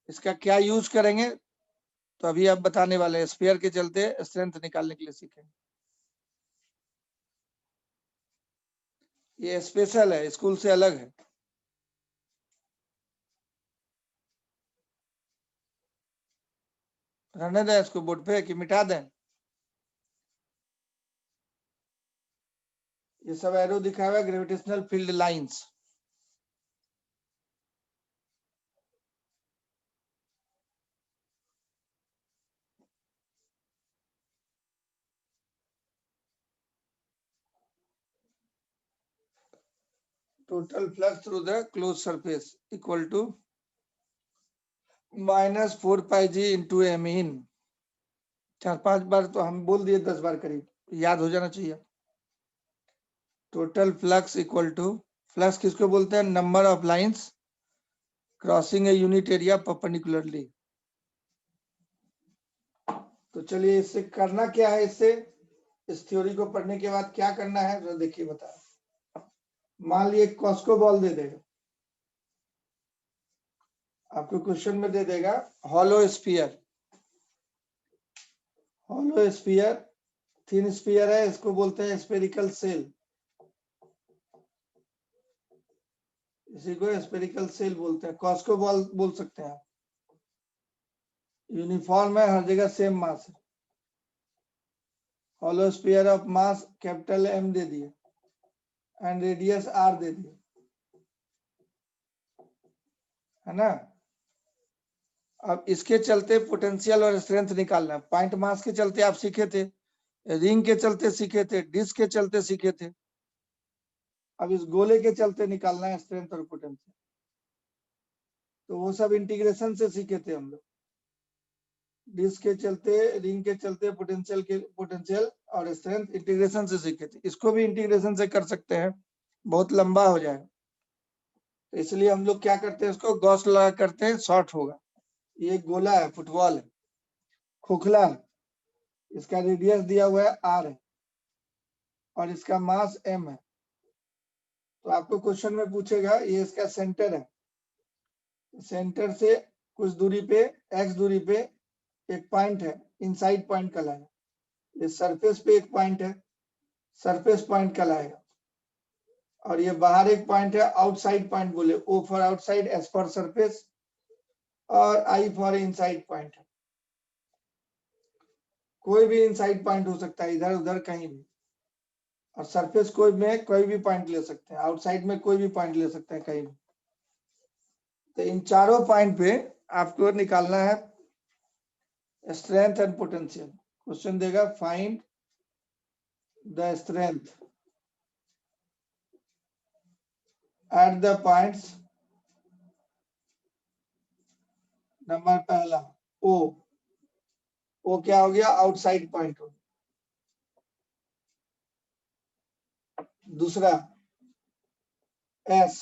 इसका क्या यूज करेंगे तो अभी आप बताने वाले हैं। स्फीयर के चलते स्ट्रेंथ निकालने के लिए सीखेंगे। ये स्पेशल है, स्कूल से अलग है। रहने दें इसको बोर्ड पे कि मिटा दें? ये सब एरो दिखा हुआ है, gravitational field lines. Total flux through the close surface equal to -4 pi G into m in। 4-5 बार तो हम बोल दिए, 10 बार करीब, याद हो जाना चाहिए। Total flux equal to, flux किसको बोलते हैं? Number of lines crossing a unit area perpendicularly. तो चलिए इससे करना क्या है, इससे इस थ्योरी को पढ़ने के बाद क्या करना है तो देखिए बता। मान लीजिए कॉस्को बॉल दे देगा आपको, क्वेश्चन में दे देगा hollow sphere. Hollow sphere, thin sphere है, इसको बोलते हैं स्फेरिकल सेल। इसी को स्फेरिकल सेल बोलते हैं, कॉस्को बॉल बोल सकते हैं आप। यूनिफॉर्म है, हर जगह सेम मास है। Hollow sphere of mass capital M दे दिए एंड रेडियस R दे दिए, है ना। अब इसके चलते पोटेंशियल और स्ट्रेंथ निकालना है। पॉइंट मास के चलते आप सीखे थे, रिंग के चलते सीखे थे, डिस्क के चलते सीखे थे। अब इस गोले के चलते निकालना है स्ट्रेंथ और पोटेंशियल। तो वो सब इंटीग्रेशन से सीखे थे हम लोग। डिस्क के चलते, रिंग के चलते पोटेंशियल और स्ट्रेंथ इंटीग्रेशन से सीखे थे। इसको भी इंटीग्रेशन से कर सकते हैं, बहुत लंबा हो जाएगा। तो इसलिए हम लोग क्या करते हैं, इसको गॉस लगा करते हैं, शॉर्ट होगा। ये गोला है, फुटबॉल है, खोखला है, इसका रेडियस दिया हुआ है R है और इसका मास M है। तो आपको क्वेश्चन में पूछेगा, ये इसका सेंटर है, सेंटर से कुछ दूरी पे, x दूरी पे एक पॉइंट है, इनसाइड पॉइंट कहलाएगा। ये सरफेस पे एक पॉइंट है, सरफेस पॉइंट कहलाएगा। और ये बाहर एक पॉइंट है, आउटसाइड पॉइंट बोले, O for outside, S for surface और I फॉर इनसाइड पॉइंट है। कोई भी इनसाइड पॉइंट हो सकता है, इधर उधर कहीं भी। और सरफेस कोई में कोई भी पॉइंट ले सकते हैं, आउटसाइड में कोई भी पॉइंट ले सकते हैं कहीं भी। तो इन चारों पॉइंट पे आपको निकालना है स्ट्रेंथ एंड पोटेंशियल। क्वेश्चन देगा find the strength eight the points, number पहला O। O क्या हो गया? आउटसाइड पॉइंट हो। दूसरा S,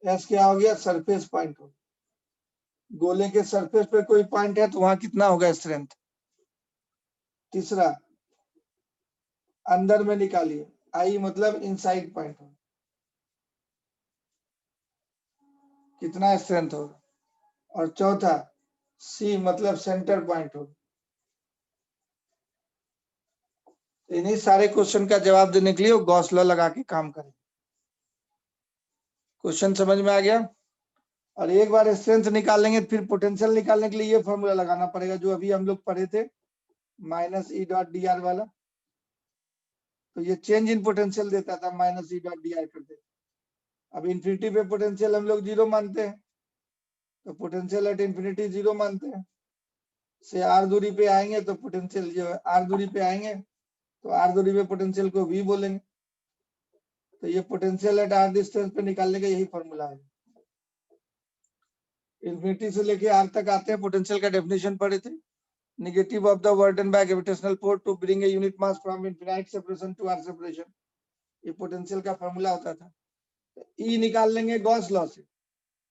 S क्या हो गया? सरफेस पॉइंट हो। गोले के सरफेस पे कोई पॉइंट है तो वहां कितना होगा स्ट्रेंथ। तीसरा अंदर में निकालिए, I मतलब इनसाइड पॉइंट हो, कितना स्ट्रेंथ होगा। और चौथा C मतलब सेंटर पॉइंट हो। इन्हीं सारे क्वेश्चन का जवाब देने के लिए गॉस लॉ लगा के काम करें। क्वेश्चन समझ में आ गया? और एक बार स्ट्रेंथ निकाल लेंगे फिर पोटेंशियल निकालने के लिए ये फॉर्मूला लगाना पड़ेगा जो अभी हम लोग पढ़े थे, -E.dr वाला। तो ये चेंज इन पोटेंशियल देता था, -E.dr कर देता। अब इन्फिनिटी पे पोटेंशियल हम लोग 0 मानते हैं, तो पोटेंशियल एट इन्फिनिटी 0 मानते हैं। से R दूरी पे आएंगे तो पोटेंशियल जो है R दूरी पे आएंगे तो आर दूरी पे पोटेंशियल को V बोलेंगे। तो ये पोटेंशियल एट आर डिस्टेंस पे निकालने का यही फॉर्मूला है। इन्फिनिटी से लेके आर तक आते हैं, पोटेंशियल का डेफिनेशन पढ़े थे। Negative of the work done by gravitational force to bring a unit mass from infinite separation to R separation, ये पोटेंशियल का फॉर्मूला होता था। ई निकाल लेंगे गॉस लॉ से,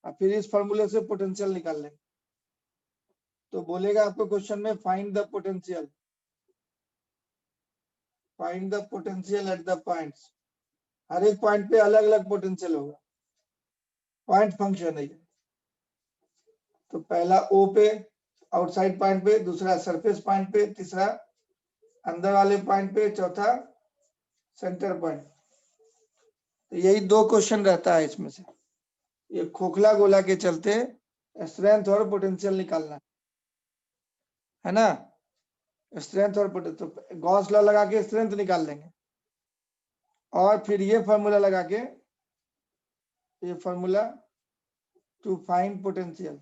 और फिर इस फॉर्मूले से पोटेंशियल निकाल लेंगे। तो बोलेगा आपको क्वेश्चन में find the potential, find the potential at the points. हर एक पॉइंट पे अलग अलग पोटेंशियल होगा, पॉइंट फंक्शन है। तो पहला ओ पे आउटसाइड पॉइंट पे, दूसरा सरफेस पॉइंट पे, तीसरा अंदर वाले पॉइंट पे, चौथा सेंटर पॉइंट। तो यही दो क्वेश्चन रहता है इसमें से। ये खोखला गोला के चलते स्ट्रेंथ और पोटेंशियल निकालना है ना। स्ट्रेंथ और पोटेंशियल, तो गॉस लॉ लगा के स्ट्रेंथ निकाल लेंगे, और फिर ये फॉर्मूला लगा के, ये formula to find potential.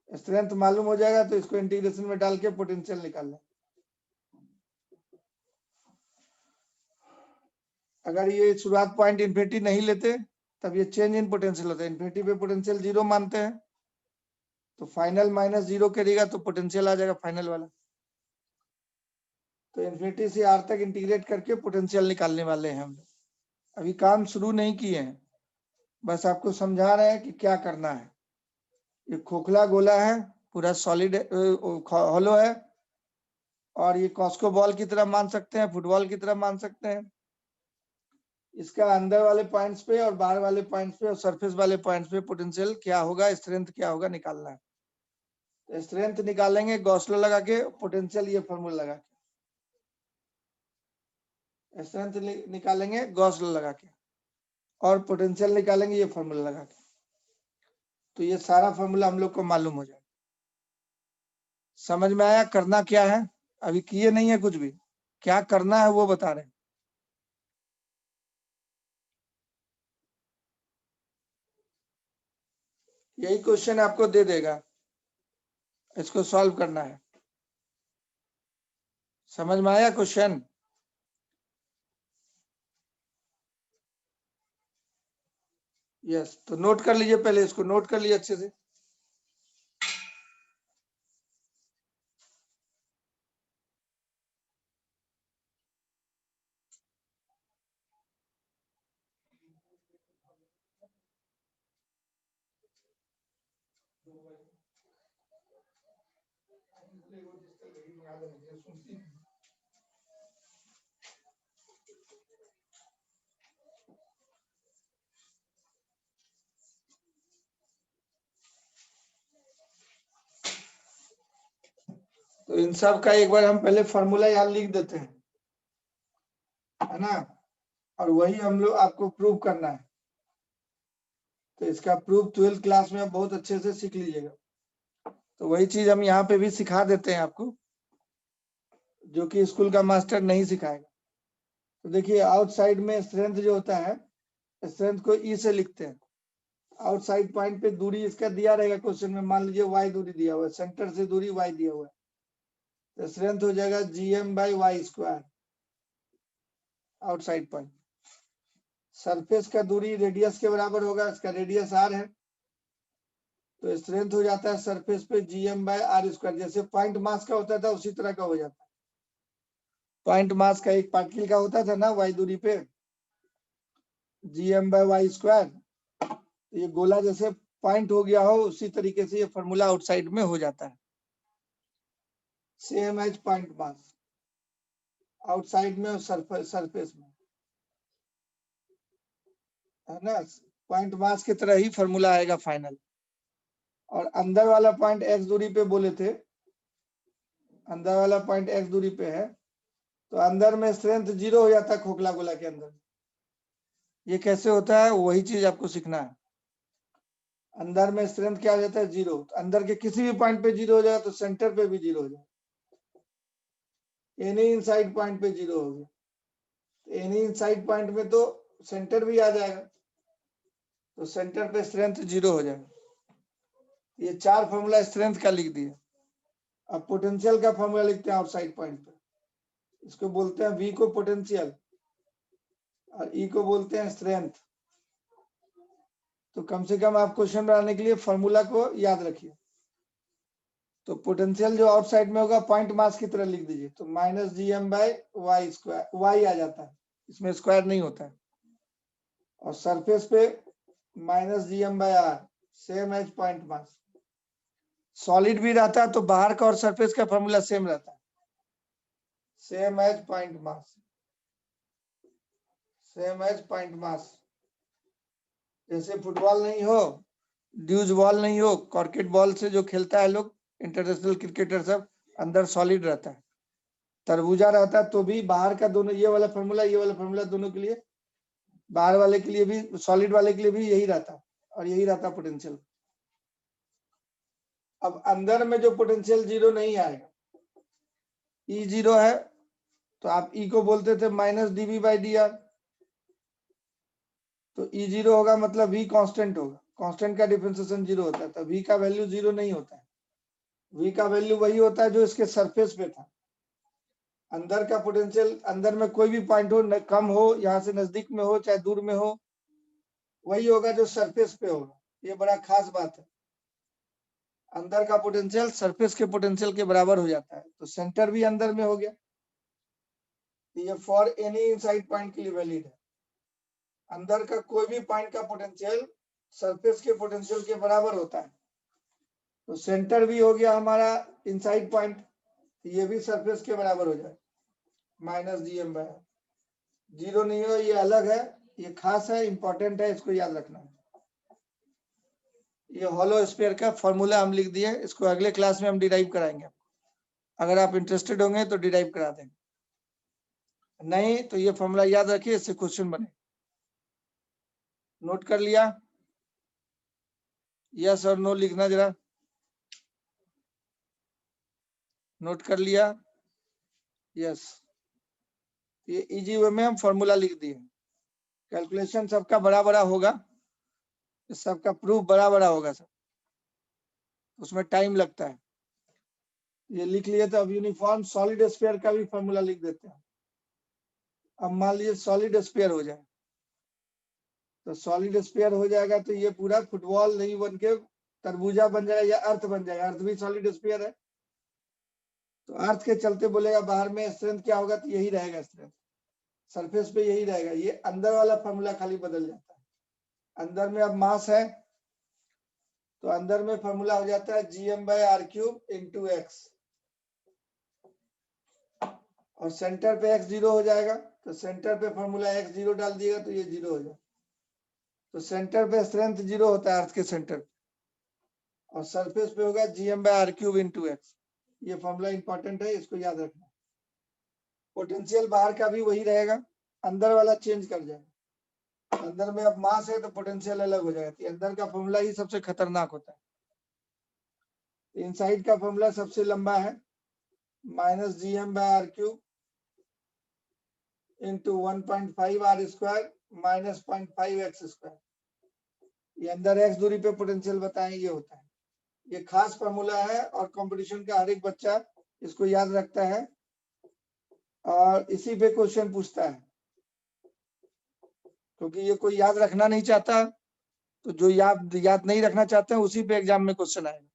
Strength मालूम हो जाएगा तो इसको इंटीग्रेशन में डाल के पोटेंशियल निकाल लें। अगर ये शुरुआत पॉइंट इन्फिनिटी नहीं लेते तब ये चेंज इन पोटेंशियल होता है। इन्फिनिटी पे पोटेंशियल 0 मानते हैं, तो फाइनल -0 करेगा तो पोटेंशियल आ जाएगा फाइनल वाला। तो इन्फिनिटी से आर तक इंटीग्रेट करके पोटेंशियल निकालने वाले हैं हम। अभी काम शुरू नहीं किए हैं, बस आपको समझा रहे हैं कि क्या करना है। ये खोखला गोला है, पूरा सॉलिड हॉलो है, और ये कॉस्को बॉल की तरह मान सकते हैं, फुटबॉल की तरह मान सकते हैं। इसका अंदर वाले पॉइंट्स पे और बाहर वाले पॉइंट्स पे और सरफेस वाले पॉइंट्स पे पोटेंशियल क्या होगा, स्ट्रेंथ क्या होगा, निकालना है। तो स्ट्रेंथ निकालेंगे गॉस लॉ लगा के, पोटेंशियल ये फॉर्मूला लगा के। स्ट्रेंथ निकालेंगे गॉस लॉ लगा के, और पोटेंशियल निकालेंगे ये फॉर्मूला लगा के। तो ये सारा फॉर्मूला हम लोग को मालूम हो जाएगा। समझ में आया करना क्या है? अभी किए नहीं है कुछ भी, क्या करना है वो बता रहे हैं। यही क्वेश्चन आपको दे देगा, इसको सॉल्व करना है। समझ में आया क्वेश्चन? यस, तो नोट कर लीजिए, पहले इसको नोट कर लीजिए अच्छे से। तो इन सब का एक बार हम पहले फॉर्मूला यहाँ लिख देते हैं, है ना, और वही हम लोग आपको प्रूव करना है। तो इसका प्रूफ 12th क्लास में बहुत अच्छे से सीख लीजिएगा। तो वही चीज हम यहाँ पे भी सिखा देते हैं आपको, जो कि स्कूल का मास्टर नहीं सिखाएगा। तो देखिए आउटसाइड में स्ट्रेंथ जो होता है, स्ट्रेंथ को ई से लिखते हैं। आउटसाइड पॉइंट पे दूरी इसका दिया रहेगा क्वेश्चन में, मान लीजिए y दूरी दिया हुआ है, सेंटर से दूरी y दिया हुआ है, तो स्ट्रेंथ हो जाएगा gm/y²। आउटसाइड पॉइंट सरफेस का दूरी रेडियस के बराबर होगा, इसका रेडियस r है, तो स्ट्रेंथ हो जाता है सरफेस पे gm/r²। जैसे पॉइंट मास का होता था उसी तरह का हो जाता है। पॉइंट मास का एक पार्टिकल का होता था ना y दूरी पे, gm/y²। ये गोला जैसे पॉइंट हो गया हो, उसी तरीके से ये फॉर्मूला आउटसाइड में हो जाता है, same as point mass outside में और सरफेस में, है ना। पॉइंट मास की तरह ही फॉर्मूला आएगा फाइनल। और अंदर वाला पॉइंट x दूरी पे बोले थे, अंदर वाला पॉइंट x दूरी पे है, तो अंदर में स्ट्रेंथ 0 हो जाता है खोखला गोला के अंदर। ये कैसे होता है वही चीज आपको सीखना है। अंदर में स्ट्रेंथ क्या हो जाता है 0, तो अंदर के किसी भी पॉइंट पे 0 हो जाएगा तो सेंटर पे भी 0 हो जाएगा। एनी इनसाइड पॉइंट पे 0 हो गया, एनी इनसाइड पॉइंट में तो सेंटर भी आ जाएगा, तो सेंटर पे स्ट्रेंथ 0 हो जाएगा। ये 4 फॉर्मूला स्ट्रेंथ का लिख दिए। अब पोटेंशियल का फॉर्मूला लिखते हैं आउटसाइड पॉइंट पे। इसको बोलते हैं V को पोटेंशियल और E को बोलते हैं स्ट्रेंथ। तो कम से कम आप क्वेश्चन बनाने के लिए फॉर्मूला को याद रखिए। तो पोटेंशियल जो आउटसाइड में होगा पॉइंट मास की तरह लिख दीजिए, तो -gm/y स्क्वायर, y आ जाता है, इसमें स्क्वायर नहीं होता है। और सरफेस पे -gm/r same as point mass. Solid भी रहता है तो बाहर का और सरफेस का फॉर्मूला सेम रहता है, same as point mass, same as point mass. जैसे फुटबॉल नहीं हो, ड्यूज बॉल नहीं हो, कॉर्केट बॉल से जो खेलता है लोग, इंटरनेशनल क्रिकेटर सब, अंदर सॉलिड रहता है। तरबूजा रहता है तो भी बाहर का दोनों, ये वाला फॉर्मूला दोनों के लिए, बाहर वाले के लिए भी, सॉलिड वाले के लिए भी यही रहता है, और यही रहता है पोटेंशियल। अब अंदर में जो पोटेंशियल जीरो नहीं आएगा, ई जीरो है, तो आप ई को बोलते थे -dv/dr, तो ई जीरो होगा मतलब v कांस्टेंट होगा, कांस्टेंट का डिफरेंशिएशन जीरो होता है, तो v का वैल्यू जीरो नहीं होता है। v का वैल्यू वही होता है जो इसके सरफेस पे था। अंदर का पोटेंशियल, अंदर में कोई भी पॉइंट हो, कम हो, यहाँ से नजदीक में हो चाहे दूर में हो, वही होगा जो सरफेस पे होगा। ये बड़ा खास बात है, अंदर का पोटेंशियल सरफेस के पोटेंशियल के बराबर हो जाता है। तो सेंटर भी अंदर में हो गया, ये फॉर एनी इनसाइड पॉइंट के लिए वैलिड है। अंदर का कोई भी पॉइंट का पोटेंशियल सरफेस के पोटेंशियल के बराबर होता है। तो सेंटर भी हो गया हमारा इनसाइड पॉइंट, ये भी सरफेस के बराबर हो जाए, -gm/r। जीरो नहीं हो, ये अलग है, ये खास है, इंपॉर्टेंट है, इसको याद रखना। ये हॉलो स्फीयर का फॉर्मूला हम लिख दिए, इसको अगले क्लास में हम डिराइव कराएंगे। अगर आप इंटरेस्टेड होंगे तो डिराइव करा देंगे, नहीं तो ये फॉर्मूला याद रखिए, इससे क्वेश्चन बने। नोट कर लिया? यस और नो लिखना जरा। नोट कर लिया? यस। ये इजी वे में हम फॉर्मूला लिख दिए। कैलकुलेशन सबका बड़ा बड़ा होगा, सबका प्रूफ बड़ा बड़ा होगा सब, उसमें टाइम लगता है। ये लिख लिए तो अब यूनिफॉर्म सॉलिड स्फीयर का भी फॉर्मूला लिख देते हैं। अब मान लीजिए सॉलिड स्फीयर हो जाए, तो सॉलिड स्फीयर हो जाएगा तो ये पूरा फुटबॉल नहीं बन के तरबूजा बन जाएगा या अर्थ बन जाएगा। अर्थ भी सॉलिड स्फीयर है, तो अर्थ के चलते बोलेगा बाहर में स्ट्रेंथ क्या होगा, तो यही रहेगा स्ट्रेंथ, सरफेस पे यही रहेगा। ये अंदर वाला फॉर्मूला खाली बदल जाता है। अंदर में अब मास है, तो अंदर में फॉर्मूला हो जाता है gm/r³ x, और सेंटर पे x जीरो हो जाएगा, तो सेंटर पे फॉर्मूला x जीरो डाल दिएगा तो ये जीरो हो जाएगा। तो सेंटर पे स्ट्रेंथ जीरो होता है अर्थ के सेंटर, और सरफेस पे होगा gm/r³ x। ये फॉर्मूला इंपॉर्टेंट है, इसको याद रखना। पोटेंशियल बाहर का भी वही रहेगा, अंदर वाला चेंज कर जाएगा। अंदर में अब मास है तो पोटेंशियल अलग हो जाएगा, तो अंदर का फॉर्मूला ही सबसे खतरनाक होता है। इनसाइड का फॉर्मूला सबसे लंबा है, -gm/r³ into 1.5r² minus 0.5x²। ये अंदर x दूरी पे पोटेंशियल बताएं, ये होता है। ये खास फॉर्मूला है और कंपटीशन का हर एक बच्चा इसको याद रखता है और इसी पे क्वेश्चन पूछता है, क्योंकि ये कोई याद रखना नहीं चाहता, तो जो याद नहीं रखना चाहते हैं उसी पे एग्जाम में क्वेश्चन आएगा।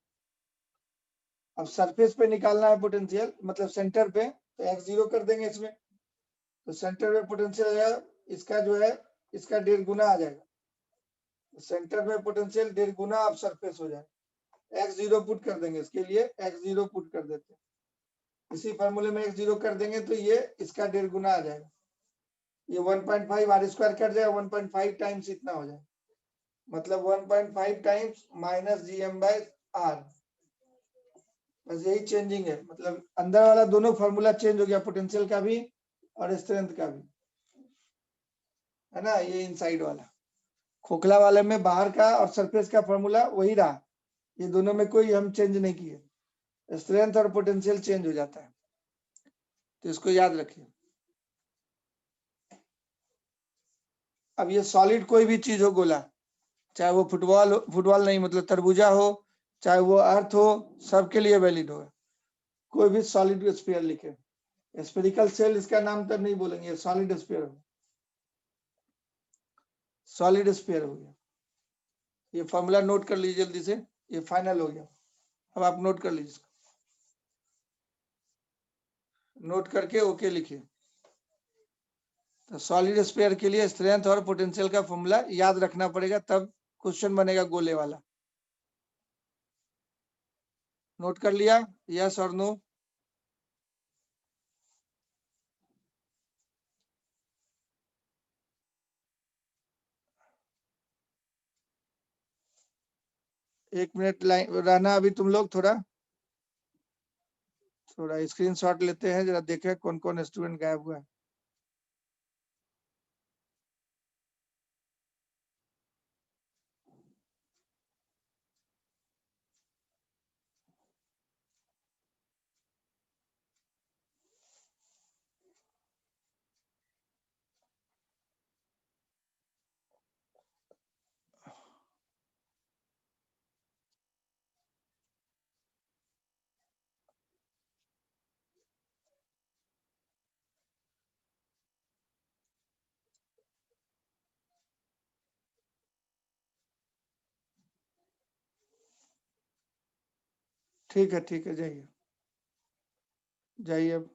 अब सरफेस पे निकालना है पोटेंशियल, मतलब सेंटर पे, तो x जीरो कर देंगे इसमें, तो सेंटर पे पोटेंशियल है, इसका जो है इसका 1.5 गुना आ जाएगा। सेंटर में पोटेंशियल 1.5 गुना अब सरफेस हो जाएगा। x जीरो पुट कर देंगे, इसके लिए x जीरो पुट कर देते हैं, इसी फॉर्मूले में x जीरो कर देंगे तो ये इसका 1.5 गुना आ जाएगा। ये 1.5r² कट जाएगा, 1.5 टाइम्स इतना हो जाएगा, मतलब 1.5 टाइम्स -gm/r। बस यही चेंजिंग है, मतलब अंदर वाला दोनों फॉर्मूला चेंज हो गया, पोटेंशियल का भी और स्ट्रेंथ का भी, है ना। ये इनसाइड वाला, खोखला वाले में बाहर का और सरफेस का फॉर्मूला वही रहा, ये दोनों में कोई हम चेंज नहीं किए, स्ट्रेंथ और पोटेंशियल चेंज हो जाता है, तो इसको याद रखिए। अब ये सॉलिड कोई भी चीज हो गोला, चाहे वो फुटबॉल नहीं मतलब तरबूजा हो, चाहे वो अर्थ हो, सबके लिए वैलिड होगा। कोई भी सॉलिड स्फीयर लिखे, स्पेरिकल सेल इसका नाम तो नहीं बोलेंगे, सॉलिड स्फीयर, सॉलिड स्फीयर हो गया। ये फॉर्मूला नोट कर लीजिए जल्दी से, ये फाइनल हो गया। अब आप नोट कर लीजिए, नोट करके ओके लिखिए। तो सॉलिड स्फीयर के लिए स्ट्रेंथ और पोटेंशियल का फॉर्मूला याद रखना पड़ेगा, तब क्वेश्चन बनेगा गोले वाला। नोट कर लिया, यस और नो? एक मिनट लाइन रहना अभी तुम लोग, थोड़ा स्क्रीनशॉट लेते हैं, जरा देखें कौन कौन स्टूडेंट गायब हुआ है। ठीक है, ठीक है, जाइए जाइए अब।